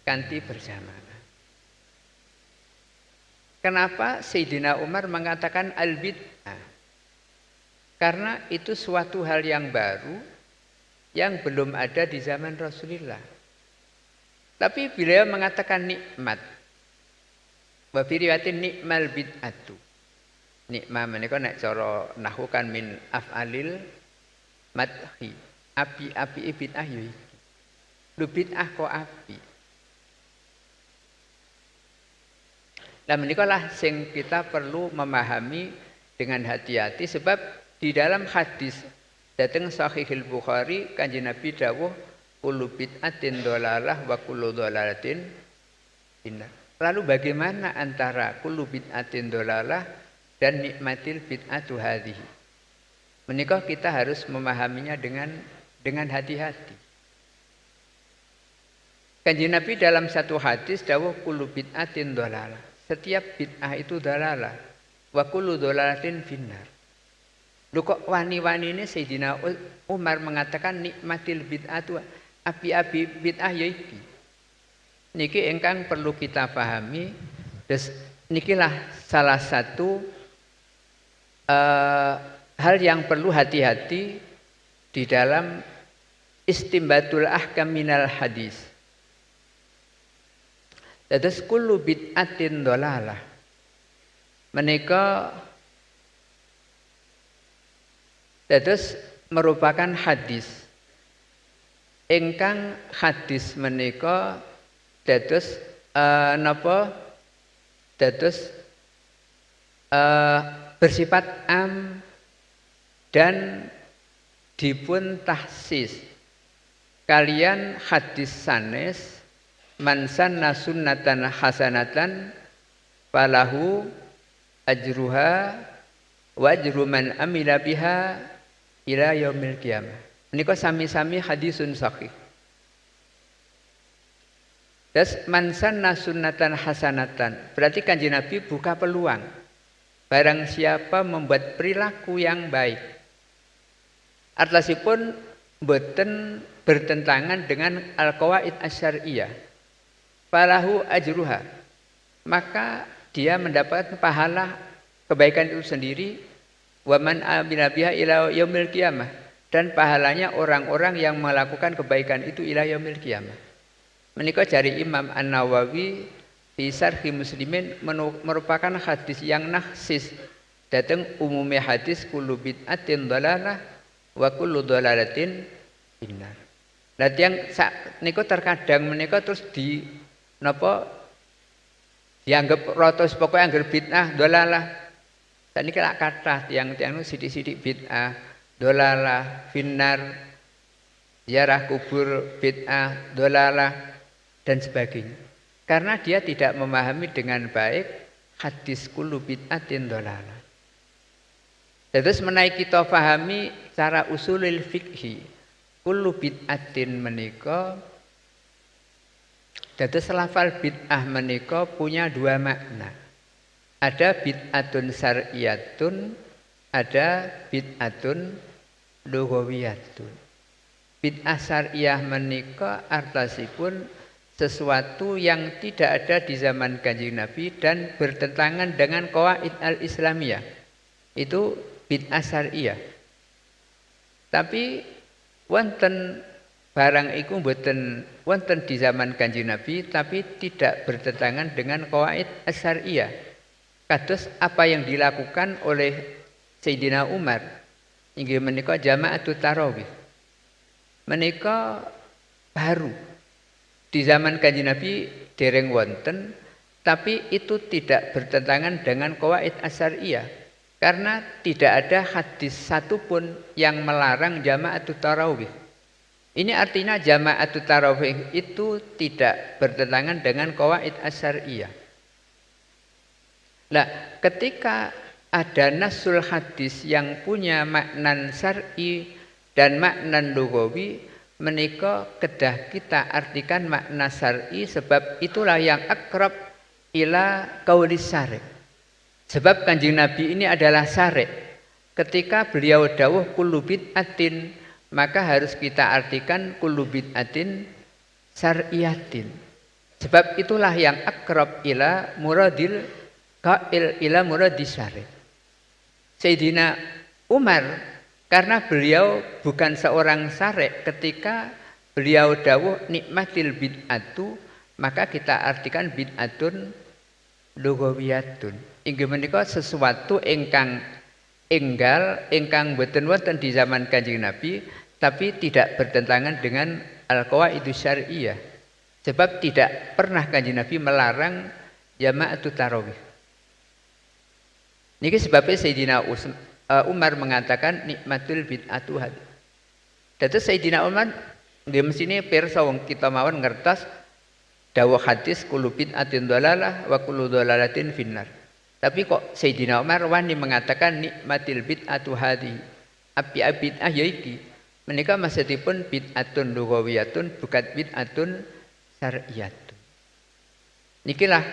kanthi berjamaah. Kenapa Sayyidina Umar mengatakan al-bid'ah? Karena itu suatu hal yang baru yang belum ada di zaman Rasulullah. Tapi beliau mengatakan nikmat. Wa fi riwayatin nikmal bid'atu. Nikmah menika nek cara nahwu kan min af'alil madhi. Api-api bid'ah yo iki. Lho bid'ah kok api. Nah menikalah sing kita perlu memahami dengan hati-hati sebab di dalam hadis datang Sahihul Bukhari Kanjeng Nabi dawuh kullu bid'atin dhalalah wa kullu dhalalatin finnar. Lalu bagaimana antara kullu bid'atin dhalalah dan nikmatil bid'atu hadhihi? Menika kita harus memahaminya dengan hati-hati. Kanjeng Nabi dalam satu hadis dawuh kullu bid'atin dhalalah. Setiap bid'ah itu dhalalah wa kullu dhalalatin finnar. Lho kok wani-wani ini Sayyidina Umar mengatakan nikmatil bid'atu api-api bid'ah ya iki. Niki ingkang perlu kita pahami. Terus nikilah salah satu hal yang perlu hati-hati di dalam istimbatul ahkam minal hadis. Dados kullu bid'atin dhalalah. Menika dados merupakan hadis. Ingkang hadis menika dados napa? Dados bersifat am dan dipun tahsis kalian hadis sanes man sanna sunnatan hasanatan falahu ajruha wa ajru man amila biha ila yaumil qiyamah. Menika sami-sami hadisun sahih. Das man sanna sunnatan hasanatan berarti Kanjeng Nabi buka peluang. Barang siapa membuat perilaku yang baik. Artasipun boten bertentangan dengan al-qawaid asyariyah. Falahu ajruha. Maka dia mendapat pahala kebaikan itu sendiri. Wa man amila biha ila yaumil qiyamah. Dan pahalanya orang-orang yang melakukan kebaikan itu ila yaumil qiyamah. Menika jari Imam An-Nawawi fi Syarhi Muslimin merupakan hadis yang nahsis datang umumnya hadis kullu bid'atin dhalalah wa kullu dhalalatin finnar. Lah tiyang niku terkadang menika terus di napa dianggap rotos pokoknya anggar bid'ah dhalalah. Saniki lak kathah tiang-tiang sithik-sithik bid'ah, dolalah, finnar, ziarah kubur bid'ah, dolalah dan sebagainya. Karena dia tidak memahami dengan baik hadis kullu bid'atin dolalah. Terus menaiki kita pahami cara usulil fikhi kullu bid'atin menika. Dados lafal bid'ah menika punya dua makna. Ada bid'atun syar'iyatun, ada bid'atun lughawiyatun. Bid'ah syar'iyah menika artosipun sesuatu yang tidak ada di zaman Kanjeng Nabi dan bertentangan dengan qawaid al-Islamiyah. Itu bid'ah syar'iyah. Tapi wonten barang iku mboten wonten di zaman Kanjeng Nabi tapi tidak bertentangan dengan qawaid asy-syar'iyyah. Kados apa yang dilakukan oleh Sayyidina Umar inggih menika jama'atut tarawih. Menika baru di zaman Kanjeng Nabi dereng wonten tapi itu tidak bertentangan dengan qawaid asy-syar'iyyah karena tidak ada hadis satupun yang melarang jama'atut tarawih. Ini artinya jama'atut tarawih itu tidak bertentangan dengan qawaid asy-syar'iyyah. Nah, ketika ada nasul hadis yang punya maknan syar'i dan maknan lughawi, menika kedah kita artikan makna syar'i sebab itulah yang akrab ila qaulis syari'. Sebab Kanjeng Nabi ini adalah syari'. Ketika beliau dawuh kullu bid'atin maka harus kita artikan kullu bid'atin syar'iyatin. Sebab itulah yang akrab ila muradil qail ila muradis syari'. Sayyidina Umar karena beliau bukan seorang syari' ketika beliau dawuh nikmatil bid'atu maka kita artikan bid'atun lughawiyatun. Inggih menika sesuatu ingkang enggal ingkang boten wonten di zaman Kanjeng Nabi tapi tidak bertentangan dengan al-qawaidus syar'iyyah. Sebab tidak pernah Kanjeng Nabi melarang jama'atut tarawih. Niki sebabnya Sayyidina Umar mengatakan nikmatul bid'atu hadi. Dados Sayyidina Umar nggih mesine pirsa wong kita mawon ngertos dawuh hadis kullu bid'atin dhalalah wa kullu dhalalatin finnar. Tapi kok Sayyidina Umar wani mengatakan nikmatil bid'atu hadi. Api bid'ah ya iki. Menika maksudipun bid'atun lughawiyatun bukan bid'atun syar'iyyatun. Nikilah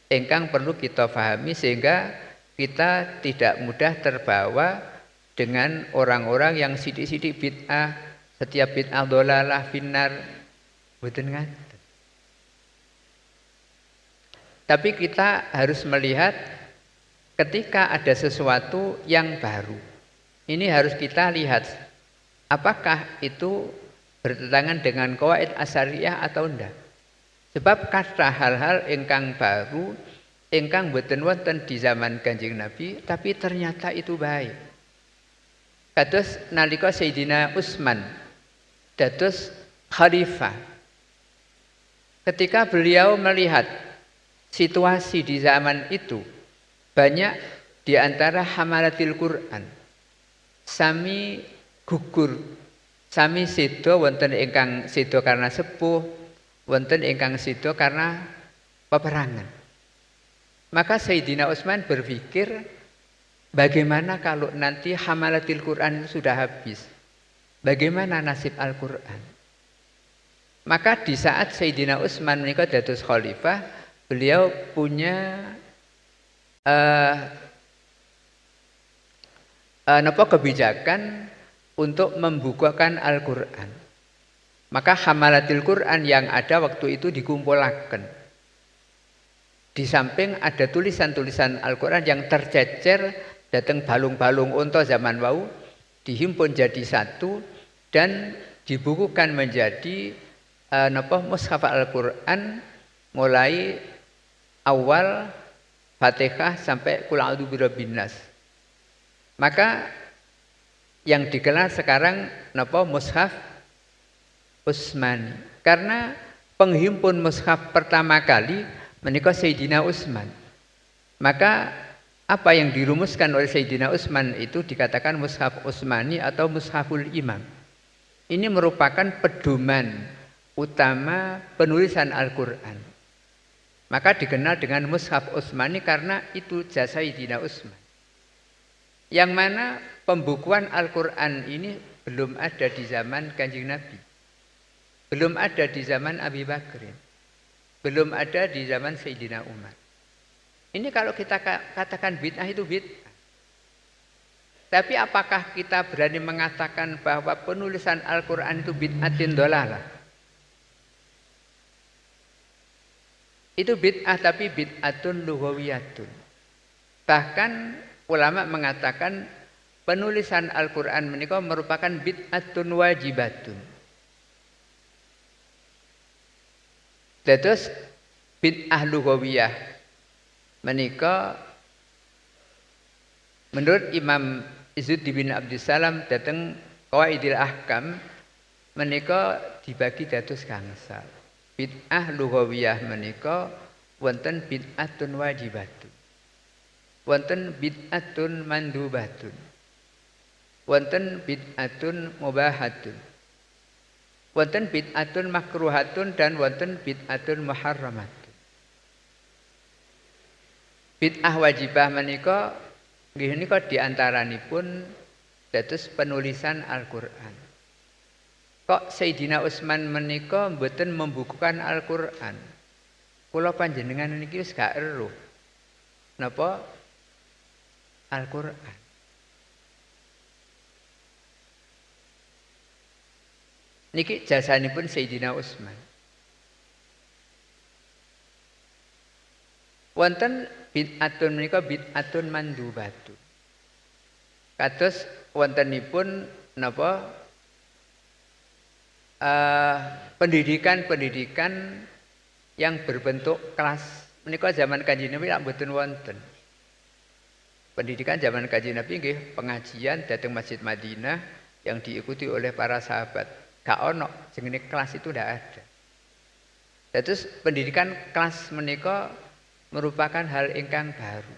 ingkang perlu kita pahami sehingga kita tidak mudah terbawa dengan orang-orang yang sithik-sithik bid'ah, setiap bid'ah dhalalah finnar mboten ngaten. Tapi kita harus melihat ketika ada sesuatu yang baru. Ini harus kita lihat apakah itu bertentangan dengan qawaid asy-syar'iyyah atau tidak. Sebab kathah hal-hal ingkang baru ingkang boten wonten di zaman Kanjeng Nabi tapi ternyata itu baik. Kados nalika Sayyidina Utsman dados khalifah. Ketika beliau melihat situasi di zaman itu banyak di antara hamalatil Quran sami gugur, sami sedo wonten ingkang sedo karena sepuh, wonten ingkang sedo karena peperangan. Maka Sayyidina Utsman berpikir bagaimana kalau nanti hamalatil Quran itu sudah habis? Bagaimana nasib Al-Quran? Maka di saat Sayyidina Utsman menika dados khalifah, beliau punya kebijakan untuk membukakan Al-Quran. Maka hamalatil Quran yang ada waktu itu dikumpulaken. Di samping ada tulisan-tulisan Al-Quran yang tercecer datang balung-balung unta zaman wau dihimpun jadi satu dan dibukukan menjadi mushaf Al-Quran mulai awal Fatihah sampai Qul a'udzu birabbin nas. Maka yang dikenal sekarang mushaf Utsmani. Karena penghimpun mushaf pertama kali menika Sayyidina Utsman. Maka apa yang dirumuskan oleh Sayyidina Utsman itu dikatakan mushaf Utsmani atau mushaful imam. Ini merupakan pedoman utama penulisan Al-Quran. Maka dikenal dengan mushaf Utsmani karena itu jasa Sayyidina Utsman. Yang mana pembukuan Al-Quran ini belum ada di zaman Kanjeng Nabi. Belum ada di zaman Abi Bakrin. Belum ada di zaman Sayyidina Umar. Ini kalau kita katakan bid'ah itu bid'ah. Tapi apakah kita berani mengatakan bahwa penulisan Al-Quran itu bid'atin dolalah? Itu bid'ah tapi bid'atun lughawiyatun. Bahkan ulama mengatakan penulisan Al-Quran menika merupakan bid'atun wajibatun. Terus bid'ah lughawiyah menika menurut Imam Izzuddin bin Abdussalam dateng Qawaidil Ahkam menika dibagi dados gangsal. Bid'ah lughawiyah menika wonten bid'atun wajibatun. Wonten bid'atun mandubatun. Wonten bid'atun mubahatun. Wonten bid'atun makruhatun dan wonten bid'atun muharramatun. Bid'ah wajibah menika nggih nika diantaranipun dados penulisan Al-Qur'an. Kok Sayyidina Utsman menika mboten membukukan Al-Qur'an? Kula panjenengan niki wis gak eruh. Napa Al-Qur'an? Niki jasanipun Sayyidina Utsman. Wonten bid'atun menika bid'atun mandubatun. Kados wontenipun napa pendidikan-pendidikan yang berbentuk kelas menika zaman Kanjeng Nabi lak mboten wonten. Pendidikan zaman Kanjeng Nabi nggih pengajian dateng Masjid Madinah yang diikuti oleh para sahabat. Gak ono jenenge kelas itu ndak ada. Terus pendidikan kelas menika merupakan hal ingkang baru.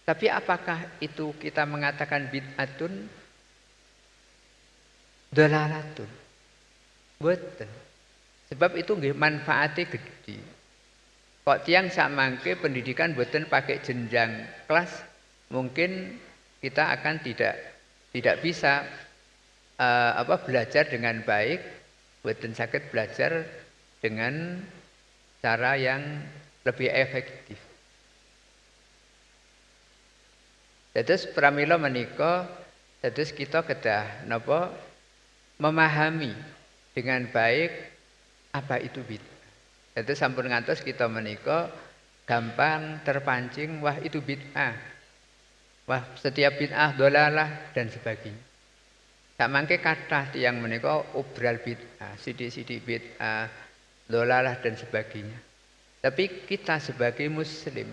Tapi apakah itu kita mengatakan bid'atun dalalatun? Mboten. Sebab itu nggih manfaate gedhe. Kok tiyang sak mangke pendidikan mboten pakai jenjang kelas, mungkin kita akan tidak bisa belajar dengan baik, mboten saged belajar dengan cara yang lebih efektif. Dados pramila menika dados kita kedah napa memahami dengan baik apa itu bid'ah. Dados sampun ngantos kita menika gampang terpancing wah itu bid'ah. Wah setiap bid'ah dolalah dan sebagainya. Sak mangke kathah tiyang menika obral bid'ah, sithik-sithik bid'ah, dolalah dan sebagainya. Tapi kita sebagai muslim,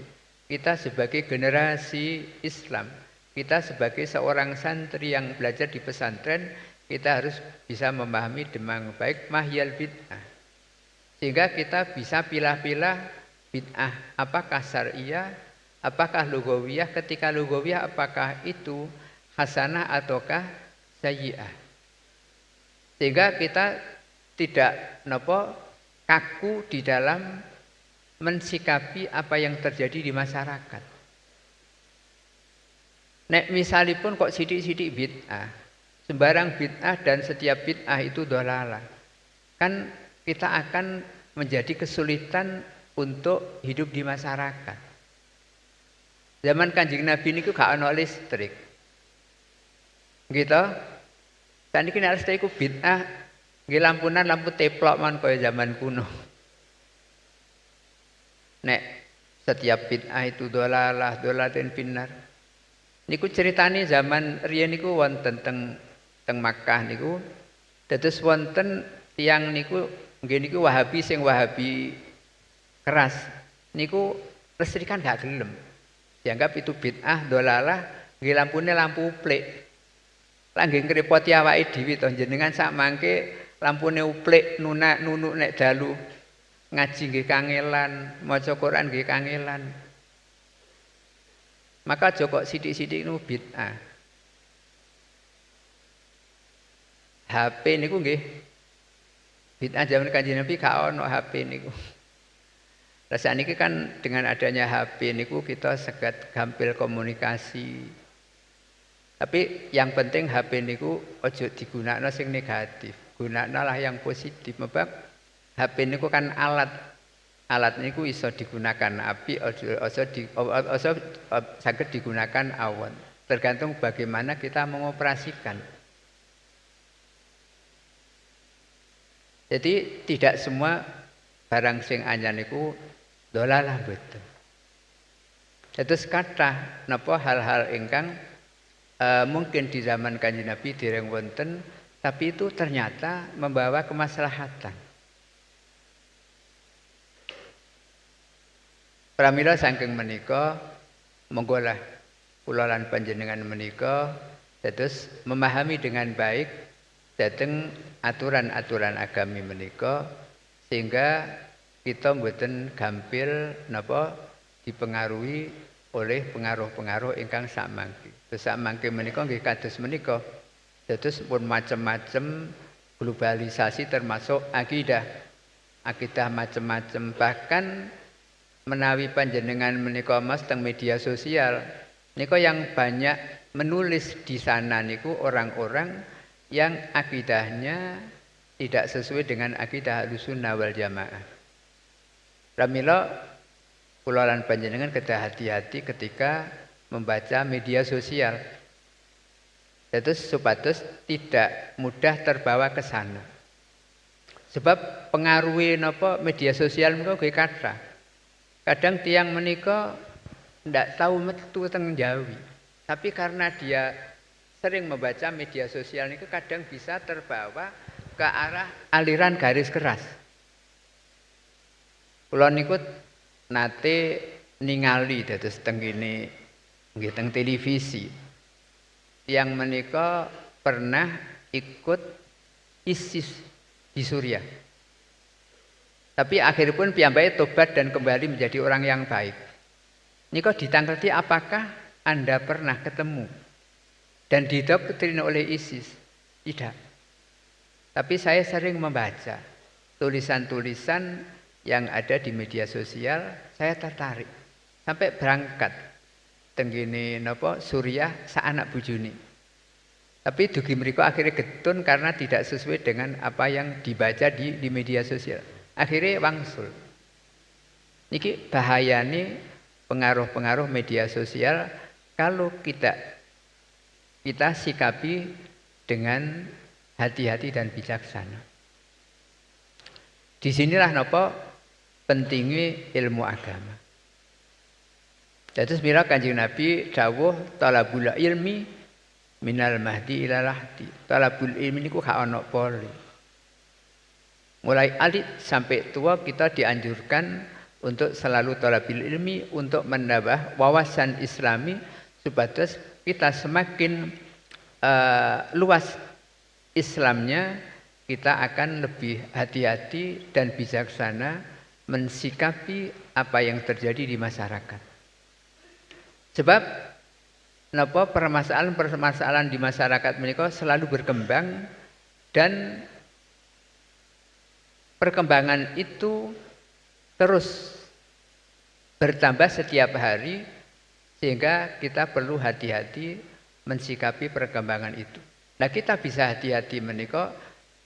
kita sebagai generasi Islam, kita sebagai seorang santri yang belajar di pesantren, kita harus bisa memahami dengan baik mahyal bid'ah. Sehingga kita bisa pilah-pilah bid'ah apakah syariah, apakah lughawiyah, ketika lughawiyah apakah itu hasanah ataukah sayyi'ah. Sehingga kita tidak kaku di dalam mensikapi apa yang terjadi di masyarakat. Nek misalipun kok sidik-sidik bid'ah, sembarang bid'ah dan setiap bid'ah itu dolalah. Kan kita akan menjadi kesulitan untuk hidup di masyarakat. Zaman Kanjeng Nabi niku gak ana listrik. Gitu. Saniki nek listrik iku bid'ah, nggih lampunan lampu teplok man kaya zaman kuno. Nek setiap bid'ah itu dolalah, dolatin finnar. Niku ceritane zaman riyen niku wonten teng Makkah niku dados wonten tiyang niku nggih niku Wahabi sing Wahabi keras. Niku listrikan gak gelem. Dianggap itu bid'ah, dolalah, nggih lampune lampu uplik. Lah nggih ngrepoti awake dhewe to jenengan sak mangke lampune uplik nunuk nek dalu ngaji nggih kangelan, maca Quran nggih kangelan. Maka joko sithik-sithik niku bid'ah. HP niku nggih bid'ah zaman Kanjeng Nabi gak ono HP niku. Lah sakniki kan dengan adanya HP niku kita saged gampil komunikasi. Tapi yang penting HP niku ojo digunakno sing negatif. Gunaknalah yang positif. Sebab HP niku kan alat. Alat niku iso digunakan api, ojo saged digunakan awan. Tergantung bagaimana kita mengoperasikan. Jadi tidak semua barang sing anyar niku dolalah betul. Terus kathah napa hal-hal ingkang mungkin di zaman Kanjeng Nabi dereng wonten, tapi itu ternyata membawa kemaslahatan. Pramila saking menika monggo lah kula lan panjenengan menika dados memahami dengan baik dhateng aturan-aturan agami menika sehingga kita mboten gampil napa dipengaruhi oleh pengaruh-pengaruh ingkang sakmangke. Terus sakmangke menika nggih kados menika. Dados pun macam-macam globalisasi termasuk akidah. Akidah macam-macam, bahkan menawi panjenengan menika Mas teng media sosial niku yang banyak menulis di sana niku orang-orang yang akidahnya tidak sesuai dengan akidah Ahlussunnah wal Jamaah. Pramila kula lan panjenengan kedah hati-hati ketika membaca media sosial. Terus supados tidak mudah terbawa ke sana. Sebab pengaruhi napa media sosial menika nggih kathah. Kadang tiang menika ndak tahu metu teng Jawi. Tapi karena dia sering membaca media sosial niku kadang bisa terbawa ke arah aliran garis keras. Kula niku nate ningali dados teng kene nggih teng televisi. Yang menika pernah ikut ISIS di Suriah. Tapi akhiripun piyambake tobat dan kembali menjadi orang yang baik. Nika ditangkleti apakah Anda pernah ketemu dan didoktrin oleh ISIS? Tidak. Tapi saya sering membaca tulisan-tulisan yang ada di media sosial, saya tertarik. Sampai berangkat tenggene napa Suriah sak anak bojone. Tapi dugi mriku akhirnya getun karena tidak sesuai dengan apa yang dibaca di media sosial. Akhirnya wangsul. Niki bahayane pengaruh-pengaruh media sosial kalau kita sikapi dengan hati-hati dan bijaksana. Disinilah napa pentingnya ilmu agama. Dados mira Kanjeng Nabi dawuh talabul ilmi minal mahdi ila lahdi. Talabul ilmi niku gak ana poli. Mulai alit sampai tua kita dianjurkan untuk selalu thalabil ilmi, untuk menambah wawasan Islami supaya kita semakin luas Islamnya, kita akan lebih hati-hati dan bijaksana mensikapi apa yang terjadi di masyarakat. Sebab napa permasalahan-permasalahan di masyarakat menika selalu berkembang dan perkembangan itu terus bertambah setiap hari sehingga kita perlu hati-hati mensikapi perkembangan itu. Nah, kita bisa hati-hati menika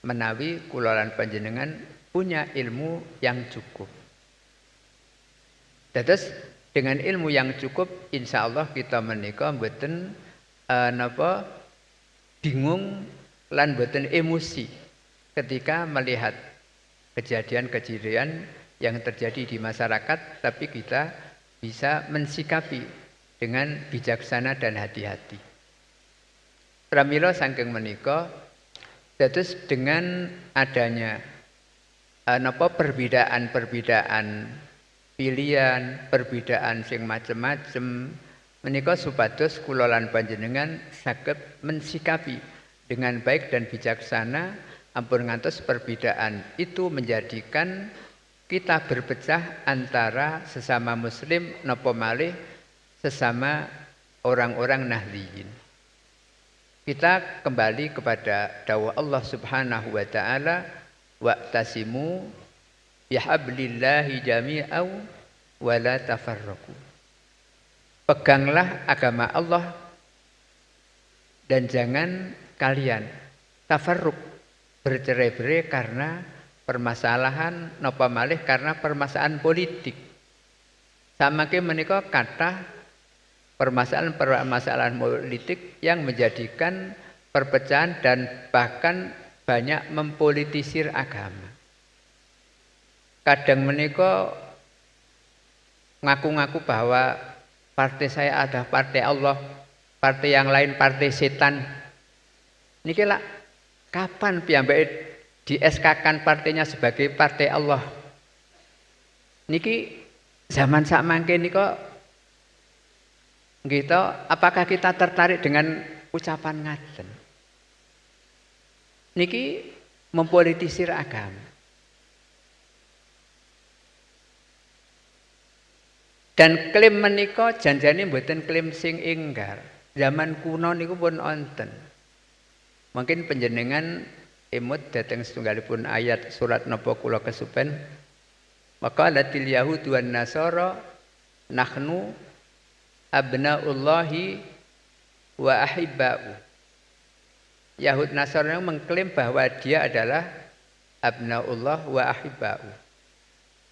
menawi kula lan panjenengan punya ilmu yang cukup. Terus dengan ilmu yang cukup insyaallah kita menika mboten napa bingung lan mboten emosi ketika melihat kejadian-kejadian yang terjadi di masyarakat, tapi kita bisa mensikapi dengan bijaksana dan hati-hati. Pramila saking menika, dados dengan adanya perbedaan-perbedaan pilihan, perbedaan sing macem-macem, menika supados kula lan panjenengan saged mensikapi dengan baik dan bijaksana. Ampun ngantos perbedaan itu menjadikan kita berpecah antara sesama muslim napa malih sesama orang-orang Nahdliyin. Kita kembali kepada dawuh Allah Subhanahu wa taala, wa'tasimu bihablillahi jami'an wa la tafarraqu. Peganglah agama Allah dan jangan kalian tafarruq, bercerai-berai karena permasalahan napa malih karena permasalahan politik. Samangke menika kathah permasalahan politik yang menjadikan perpecahan dan bahkan banyak mempolitisir agama. Kadang menika ngaku-ngaku bahwa partai saya adalah partai Allah, partai yang lain partai setan. Niki lah kapan piyambake di SK-kan partainya sebagai partai Allah? Niki zaman sakmangke nika gitu, apakah kita tertarik dengan ucapan ngaten? Niki mempolitisir agama. Dan klaim menika janjane mboten klaim sing ingkar. Zaman kuno niku pun wonten. Mungkin panjenengan emut dhateng setunggalipun ayat surat napa kula kesupen. Maqalatil yahudu wan nasara nahnu abnaullahi wa ahibba'u. Yahud Nasrani mengklaim bahwa dia adalah abnaullah wa ahibba'u.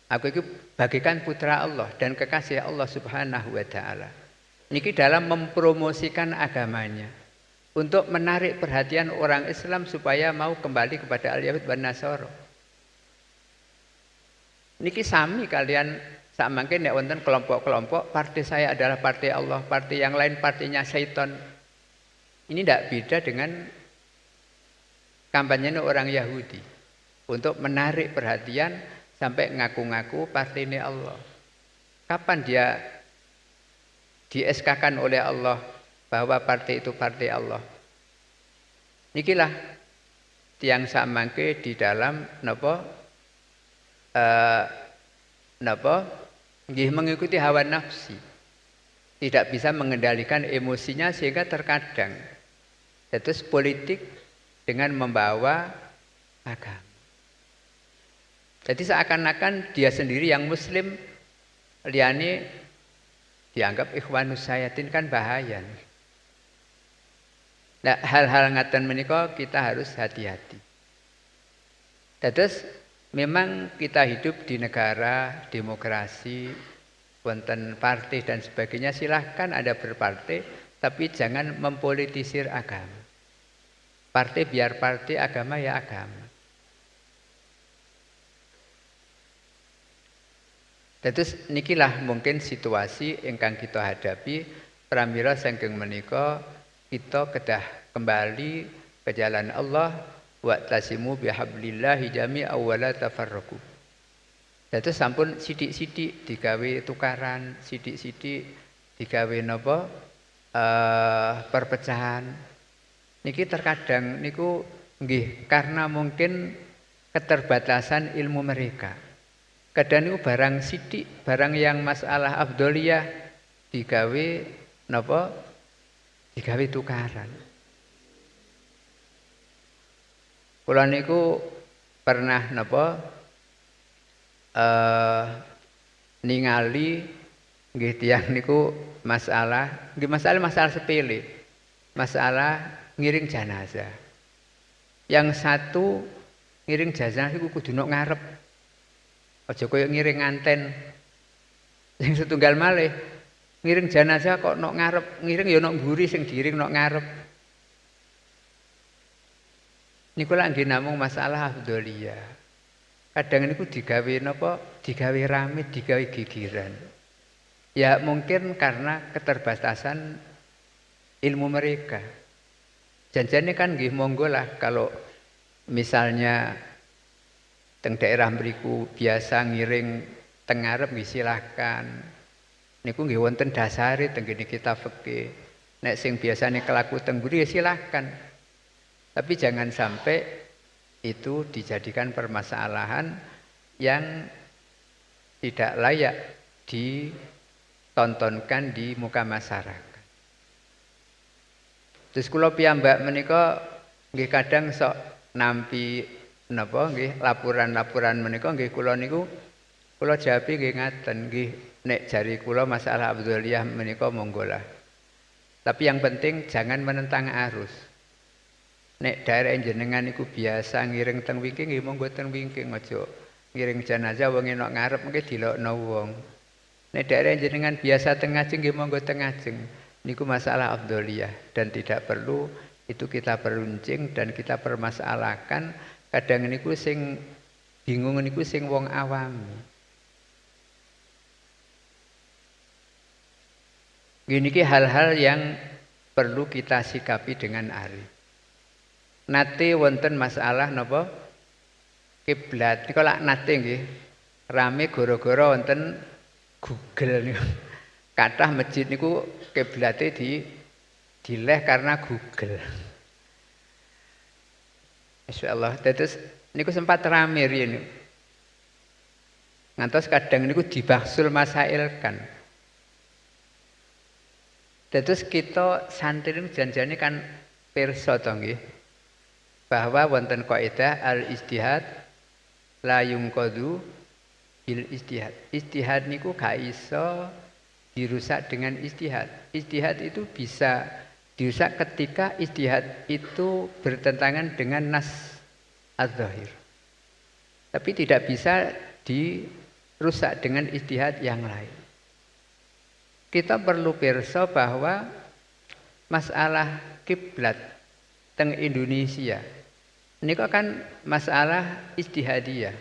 Aku itu bagikan putra Allah dan kekasih Allah Subhanahu wa taala. Niki dalam mempromosikan agamanya untuk menarik perhatian orang Islam supaya mau kembali kepada al-Yahud wan Nasara. Niki sami kalian samangke nek wonten kelompok-kelompok partai saya adalah partai Allah, partai yang lain partainya syaitan. Ini tidak beda dengan kampanye orang Yahudi untuk menarik perhatian sampai ngaku-ngaku partai ini Allah. Kapan dia di SK-kan oleh Allah bahwa partai itu partai Allah? Nikilah tiang samangke di dalam napa nggih mengikuti hawa nafsi, tidak bisa mengendalikan emosinya sehingga terkadang terus politik dengan membawa agama. Jadi seakan-akan dia sendiri yang muslim, liyane dianggap ikhwanus sayatin, kan bahaya. Nah, hal-hal ngaten menika kita harus hati-hati. Terus memang kita hidup di negara demokrasi, wonten partai dan sebagainya, silahkan Anda berpartai, tapi jangan mempolitisir agama. Partai biar partai, agama ya agama. Terus nikilah mungkin situasi ingkang kita hadapi pramila saking menika kita kedah kembali ke jalan Allah. Wa'tasimu bihablillahi jami'an wa la tafarraqu. Dados sampun sithik-sithik digawe tukaran, sithik-sithik digawe napa perpecahan. Niki terkadang niku nggih karena mungkin keterbatasan ilmu mereka. Kadang niku barang sithik, barang yang masalah afdholiyah digawe napa? Digawe tukaran. Kula niku pernah napa ningali nggih tiyang niku masalah sepele. Masalah ngiring jenazah. Yang satu ngiring jenazah iku kudu nok ngarep. Aja koyo ngiring nganten. Sing setunggal malih ngiring jenazah kok nok ngarep, ngiring ya nok mburi, sing diiring nok ngarep. Niku lak nggih namung masalah afdholiyah. Kadang niku digawe napa? Digawe rame, digawe gigiran. Ya mungkin karena keterbatasan ilmu mereka. Janjane kan nggih monggo lah kalau misalnya teng daerah mriku biasa ngiring teng ngarep nggih silahkan. Niku nggih wonten dasare teng kene kitab fikih. Nek sing biasane kelaku teng mburi ya silahkan. Tapi jangan sampai itu dijadikan permasalahan yang tidak layak ditontonkan di muka masyarakat. Terus kula piyambak menika nggih kadang sok nampi napa nggih laporan-laporan menika nggih kula niku kula jawabi nggih ngaten nggih nek jari kula masalah Abduliyah menika monggolah. Tapi yang penting jangan menentang arus. Nek daerah jenengan niku biasa ngiring teng wingking nggih monggo teng wingking aja ngiring jenazah wong enak ngarep mengke dilokno wong. Nek daerah jenengan biasa teng ngajeng nggih monggo teng ngajeng. Niku masalah Abduliyah dan tidak perlu itu kita peruncing dan kita permasalahkan. Kadang niku sing bingung niku sing wong awam. Gini ki hal-hal yang perlu kita sikapi dengan arif. Nate wonten masalah napa kiblat. Niku lak nate nggih rame gara-gara wonten Google niku. Kathah masjid niku kiblate dileh karena Google. Insyaallah terus niku sempat rame riyen. Ngantos kadang niku dibahsul masail kan. Terus kita santri janjane kan pirsa to nggih bahwa wonten kaidah al-ijtihad la yungqadu bil ijtihad. Ijtihad niku gak iso dirusak dengan ijtihad. Ijtihad itu bisa dirusak ketika ijtihad itu bertentangan dengan nas az-zahir. Tapi tidak bisa dirusak dengan ijtihad yang lain. Kita perlu pirsa bahwa masalah kiblat teng Indonesia niku kan masalah ijtihadiyah.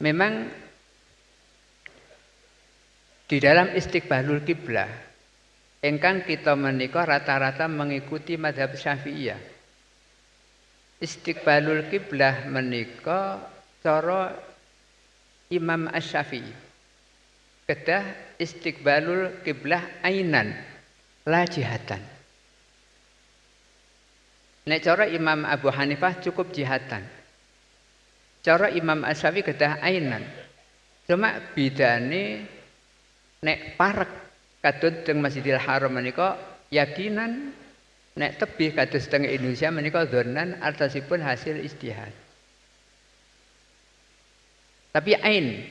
Memang di dalam istiqbalul kiblah engkang kita menika rata-rata mengikuti mazhab Syafi'iyah. Istiqbalul kiblah menika cara Imam Asy-Syafi'i. Kedah istiqbalul kiblah ainan la jihatan. Nek cara Imam Abu Hanifah cukup jihatan. Cara Imam Asy-Syafi'i kedah ainan. Cuma bidane nek parek kadut teng Masjidil Haram menika yakinan, nek tebih kados teng Indonesia menika dzannan artosipun hasil ijtihad. Tapi ain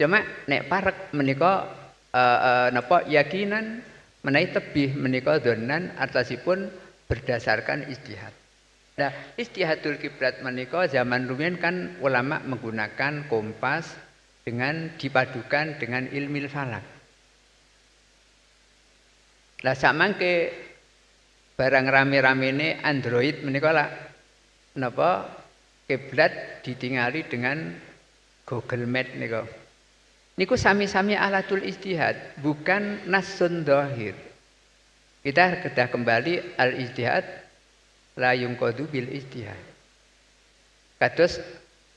cuma nek parek menika napa yakinan menawi tebih menika dzannan artosipun berdasarkan ijtihad. Nah, ijtihadul kiblat menika zaman rumiyin kan ulama menggunakan kompas dengan dipadukan dengan ilmil falak. Lah samangke barang rame-ramene Android menika lah napa kiblat ditingali dengan Google Map nika. Niku sami-sami alatul ijtihad, bukan nasun dhahir. Kita kedah kembali al-ijtihad la yungqadu bil ijtihad. Kados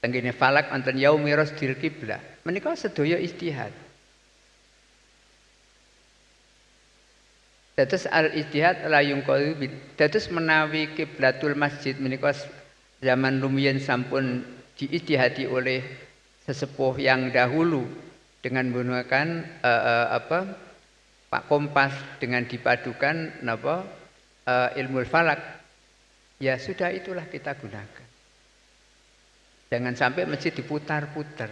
tenggene falak wonten yaumi rasdil kiblah. Menika sedaya ijtihad. Dados al-ijtihad la yungqadu bil. Dados menawi kiblatul masjid menika zaman rumiyin sampun diijtihadi oleh sesepuh yang dahulu dengan menggunakan Pak kompas dengan dipadukan ilmu falak, ya sudah itulah kita gunakan. Jangan sampai masjid diputar-putar.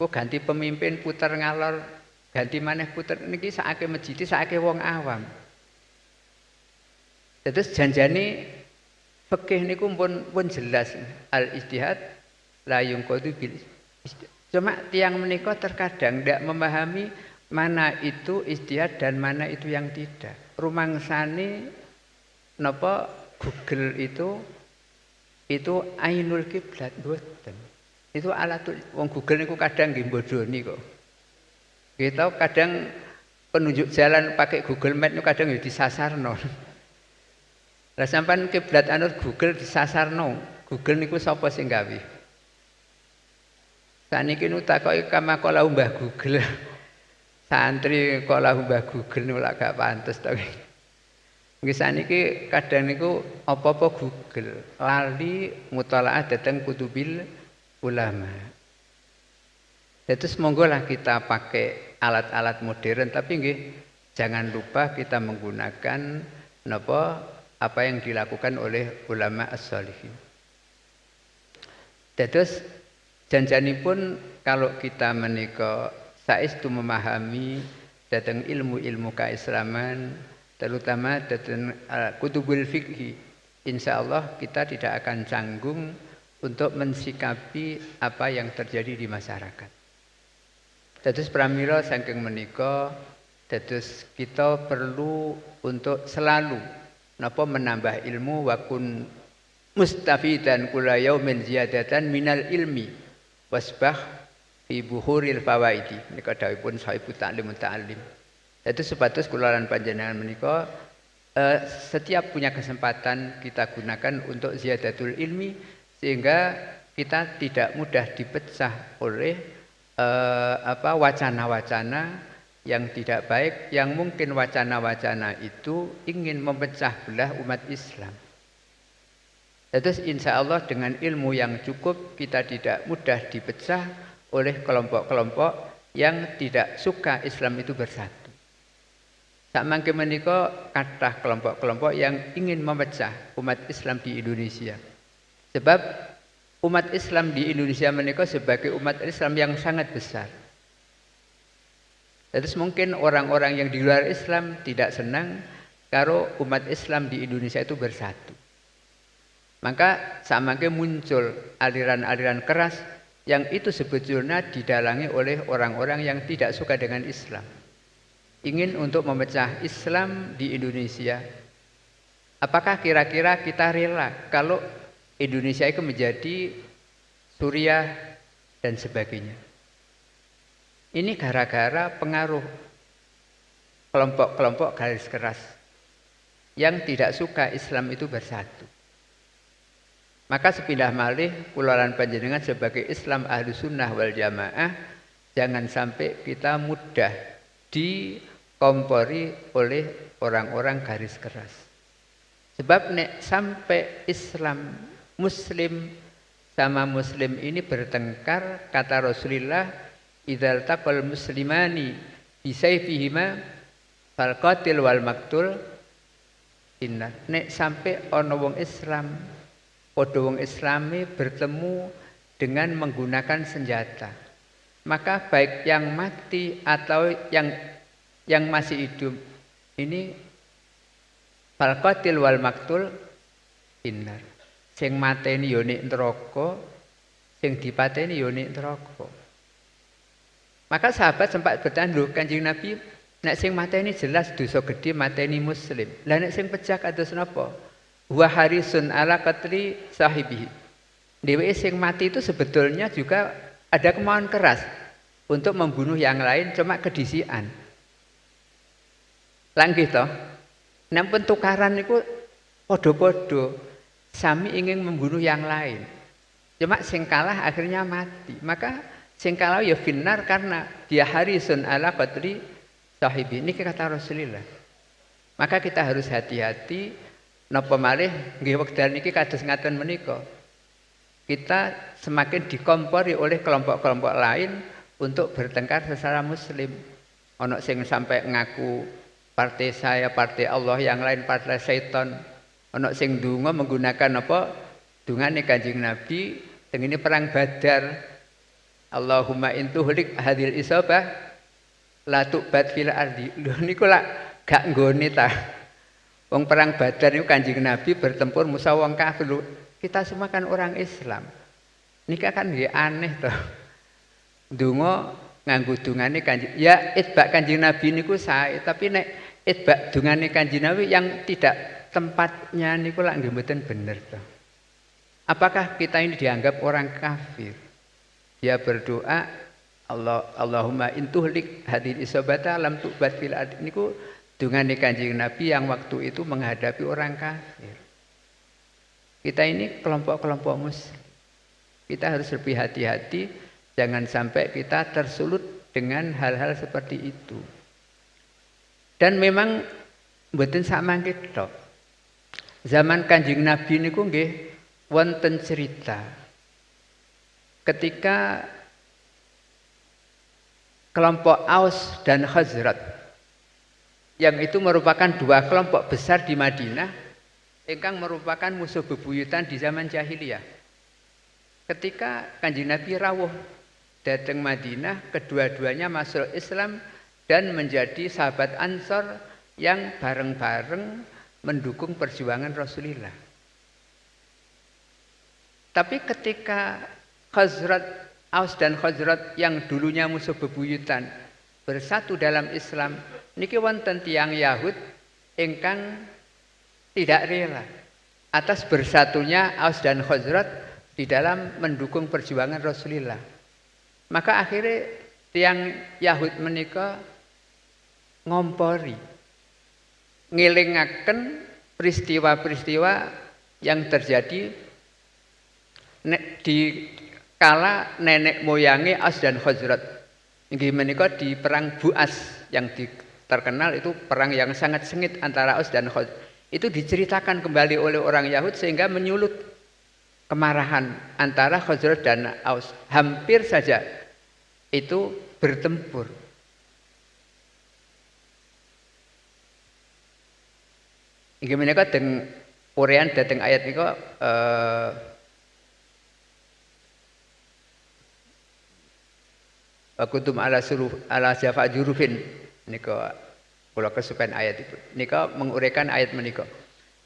Kok ganti pemimpin putar ngalor, ganti maneh putar niki sakake masjid sakake wong awam. Terus janjane fikih niku pun jelas al-ijtihad la yungqadu bil ijtihad. Cuma tiang menika terkadang tidak memahami mana itu ijtihad dan mana itu yang tidak. Rumangsane napa Google itu ainul kiblat mboten. Itu alatul wong Google niku kadang nggih bodoni kok. Kita kadang penunjuk jalan pakai Google Map niku kadang ya disasarno. Lah sampean kiblat anut Google disasarno. Google niku sapa sing gawe? Saniki nu takoki kamakola Mbah Google. Santri kola Mbah Google niku lak gak pantes to. Nggih saniki kadang niku apa-apa Google, lali mutalaah dhateng kutubil ulama. Terus monggolah kita pakai alat-alat modern tapi nggih jangan lupa kita menggunakan napa apa yang dilakukan oleh ulama as-shalihin. Dados janjanipun kalau kita menika saestu memahami dhateng ilmu-ilmu keislaman terutama dhateng kutubul fikih, insyaallah kita tidak akan canggung untuk mensikapi apa yang terjadi di masyarakat. Dados pramila saking menika dados kita perlu untuk selalu napa menambah ilmu wa kun mustafidan kula yaumin ziyadatan minal ilmi wasbah fi buhuril fawaidi menika dawuhipun Sahibul Ta'lim Muta'allim. Dados supados kula lan panjenengan menika setiap punya kesempatan kita gunakan untuk ziyadatul ilmi sehingga kita tidak mudah dipecah oleh wacana-wacana yang tidak baik yang mungkin wacana-wacana itu ingin memecah belah umat Islam. Terus insya Allah dengan ilmu yang cukup kita tidak mudah dipecah oleh kelompok-kelompok yang tidak suka Islam itu bersatu. Sakmangke menika kathah kelompok-kelompok yang ingin memecah umat Islam di Indonesia. Sebab umat Islam di Indonesia menika sebagai umat Islam yang sangat besar. Terus mungkin orang-orang yang di luar Islam tidak senang kalau umat Islam di Indonesia itu bersatu. Maka samangke muncul aliran-aliran keras yang itu sebetulnya didalangi oleh orang-orang yang tidak suka dengan Islam. Ingin untuk memecah Islam di Indonesia. Apakah kira-kira kita rela kalau Indonesia itu menjadi Suriah dan sebagainya? Ini gara-gara pengaruh kelompok-kelompok garis keras yang tidak suka Islam itu bersatu. Maka sepindah malih kula lan panjenengan sebagai Islam ahli sunnah wal jamaah jangan sampai kita mudah dikompori oleh orang-orang garis keras. Sebab nek sampai Islam Muslim sama Muslim ini bertengkar, kata Rasulullah, idzal taqal muslimani bisayfihima fal qatil wal maktul inna. Nek sampai ana wong Islam padha wong Islami bertemu dengan menggunakan senjata, maka baik yang mati atau yang masih hidup ini fal qatil wal maktul inna. Sing mateni yo nek neraka, sing dipateni yo nek neraka. Maka sahabat sempat bertanya, lho Kanjeng Nabi, nek sing mateni jelas dosa gede mateni muslim. Lah nek sing pecah kados napa? Wa harisun ala qatli sahibihi. Dheweke sing mati itu sebetulnya juga ada kemauan keras untuk membunuh yang lain cuma kedisian. Lah nggih to. Nek pun tukaran niku padha-padha sami ingin membunuh yang lain. Cuma sing kalah akhirnya mati. Maka sing kalah ya finnar karena dia harisun ala qatli sahibi. Ini kata Rasulullah. Maka kita harus hati-hati napa malih nggih wekdal niki kados ngaten menika. Kita semakin dikompori oleh kelompok-kelompok lain untuk bertengkar sesama muslim. Ono sing sampai ngaku partai saya, partai Allah, yang lain partai setan. Ono sing donga menggunakan apa? Dungane Kanjeng Nabi teng ini perang Badar. Allahumma intuhlik hadil isabah la tu'bad fil ardi. Lho niku lak gak nggone ta. Wong perang Badar niku Kanjeng Nabi bertempur musuh wong kafir. Kita semua kan orang Islam. Nika kan nggih aneh to. Donga nganggo dungane Kanjeng. Ya itbak Kanjeng Nabi niku sae, tapi nek itbak dungane Kanjeng Nabi yang tidak tempatnya niku lak nggih mboten bener to. Apakah kita ini dianggap orang kafir? Dia berdoa Allahumma intuhlik hadil isabata lam tu'bad fil ard. Niku dungane Kanjeng Nabi yang waktu itu menghadapi orang kafir. Kita ini kelompok-kelompok muslim. Kita harus lebih hati-hati jangan sampai kita tersulut dengan hal-hal seperti itu. Dan memang mboten sak mangke tok. Zaman Kanjeng Nabi niku nggih wonten cerita ketika kelompok Aus dan Khazraj yang itu merupakan dua kelompok besar di Madinah ingkang merupakan musuh bebuyutan di zaman jahiliyah. Ketika Kanjeng Nabi rawuh datang Madinah, kedua-duanya masuk Islam dan menjadi sahabat Ansor yang bareng-bareng mendukung perjuangan Rasulullah. Tapi ketika Aus dan Khazraj yang dulunya musuh bebuyutan bersatu dalam Islam, niki wonten tiyang Yahud ingkang tidak rela atas bersatunya Aus dan Khazraj di dalam mendukung perjuangan Rasulullah. Maka akhirnya tiyang Yahud menika ngompori, ngelingaken peristiwa-peristiwa yang terjadi di kala nenek moyangi Aus dan Khazraj. Inggih menika di perang Bu'as yang terkenal itu perang yang sangat sengit antara Aus dan Khazraj. Itu diceritakan kembali oleh orang Yahud sehingga menyulut kemarahan antara Khazraj dan Aus. Hampir saja itu bertempur. Inggih menika teng urean dhateng ayat nika kuntum ala syafa jurufin nika kula kesupen ayat itu. Nika menguraikan ayat menika.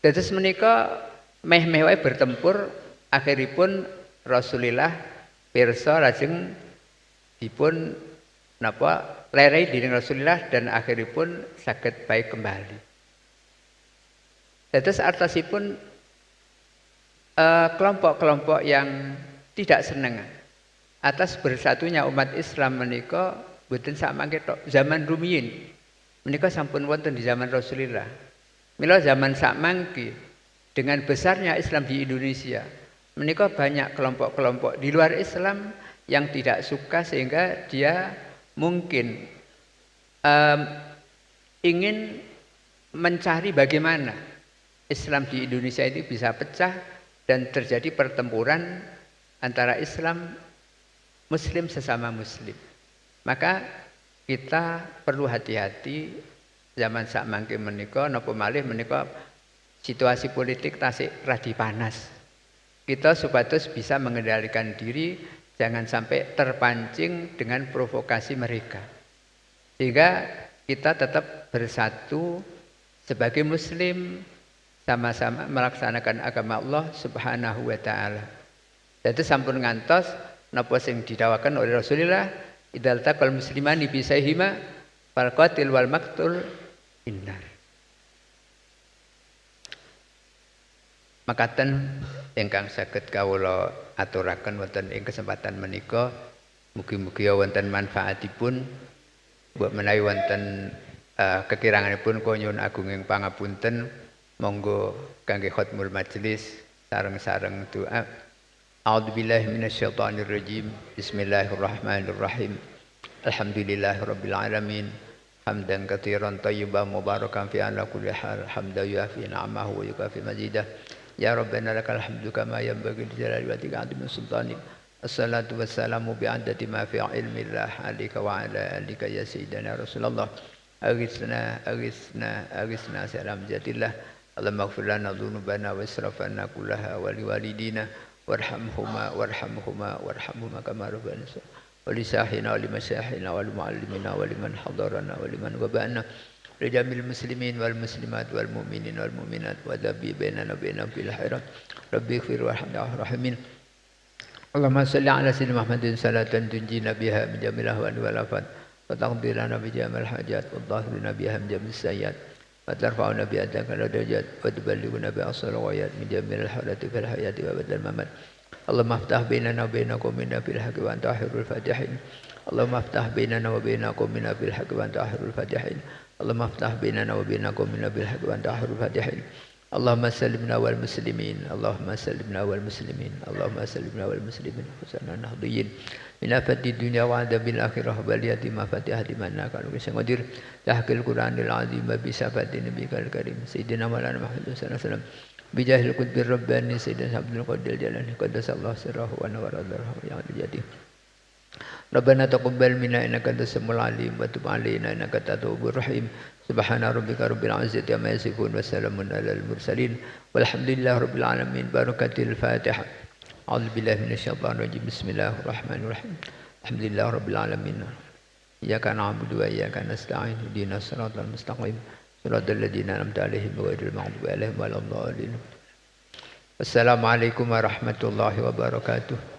Dados menika meh-meh wae bertempur, akhiripun Rasulullah pirsa lajeng dipun napa lerehi dening Rasulullah dan akhiripun saged baik kembali. Dados artosipun kelompok-kelompok yang tidak seneng atas bersatunya umat Islam menika boten sakmangke tok. Zaman rumiyin menika sampun wonten di zaman Rasulullah. Mila zaman sakmangke dengan besarnya Islam di Indonesia menika banyak kelompok-kelompok di luar Islam yang tidak suka sehingga dia mungkin ingin mencari bagaimana Islam di Indonesia ini bisa pecah dan terjadi pertempuran antara Islam Muslim sesama Muslim. Maka kita perlu hati-hati zaman sakmangke menika napa malih menika situasi politik tasik radi panas. Kita supados bisa mengendalikan diri jangan sampai terpancing dengan provokasi mereka. Sehingga kita tetap bersatu sebagai muslim sama-sama melaksanakan agama Allah Subhanahu wa taala. Dadi sampun ngantos napa sing didhawaken oleh Rasulullah, idzal taqal muslimani bi sayhima fal qatil wal maqtul innar. Makaten ingkang saged kawula aturaken wonten ing kesempatan menika, mugi-mugi wonten manfaatipun. Mbok menawi wonten kekiranganipun kula nyuwun agunging pangapunten. Monggo kangge khotmul majelis sareng-sareng doa. A'udzubillahi minasyaitonir rajim. Bismillahirrahmanirrahim. Alhamdulillahirabbil alamin. Hamdan katsiran thayyiban mubarakan fi ala kulli hal. Hamdan yuafi ni'amahu wa yukafi mazidah. Ya Rabbana lakal hamdu kama yanbaghi li jalali wajhika 'azimi sultanik. Assalatu wassalamu bi'adadi ma fi ilmillah 'alaika wa 'ala alika ya sayyidina Rasulullah. Aghithna salam jatillah. Allahumma ighfir lana dhunubana wa israfana kullaha wa liwalidina warhamhuma kama rabbana wa li sahina wa li masyaykhina wa li muallimina wa liman hadarana wa liman wabana li jamil muslimin wal muslimat wal mu'minin wal mu'minat wa dhabi bainana bainahum bil khairat rabbi ighfir warhamna rahimin. Allahumma salli ala sayyidina Muhammadin salatan tunjina biha min jamil ahwali wal afat wa taqdi lana bi jamil hajat wa dhahirina biha min jamil sayyiat وترفعنا بأدناك الدرجات وتبلغنا بأقصى الغايات من جميع الحالات في الحياة وبعد الممات. اللهم افتح بيننا وبين قومنا بالحق وأنت خير الفاتحين. اللهم افتح بيننا وبين قومنا بالحق وأنت خير الفاتحين. اللهم افتح بيننا وبين قومنا بالحق وأنت خير الفاتحين. اللهم سلمنا والمسلمين. اللهم سلمنا والمسلمين. اللهم سلمنا والمسلمين. حسنا نهضيين من آفات الدنيا وعذاب الآخرة بلية مفاتيح لمن كانوا قدير تحكي القرآن العظيم بشفاعة نبيك الكريم سيدنا مولانا محمد صلى الله عليه وسلم بجاه القطب الرباني سيدنا عبد القادر الجيلاني قدس الله سره ونور ظهره يا جدي Rabbana taqabbal minna innaka antas samiul alim wa tub alaina innaka antat tawwabur rahim. Subhana rabbika rabbil izzati amma yasifun wa salamun alal mursalin walhamdulillahi rabbil alamin. Barakatil Fatihah. A'udzu billahi minasyaitonir rajim. Bismillahirrahmanirrahim. Alhamdulillahi rabbil alamin. Iyyaka na'budu wa iyyaka nasta'in. Ihdinas siratal mustaqim. Siratal ladzina an'amta 'alaihim ghairil maghdubi 'alaihim waladdallin. Wassalamualaikum warahmatullahi wabarakatuh.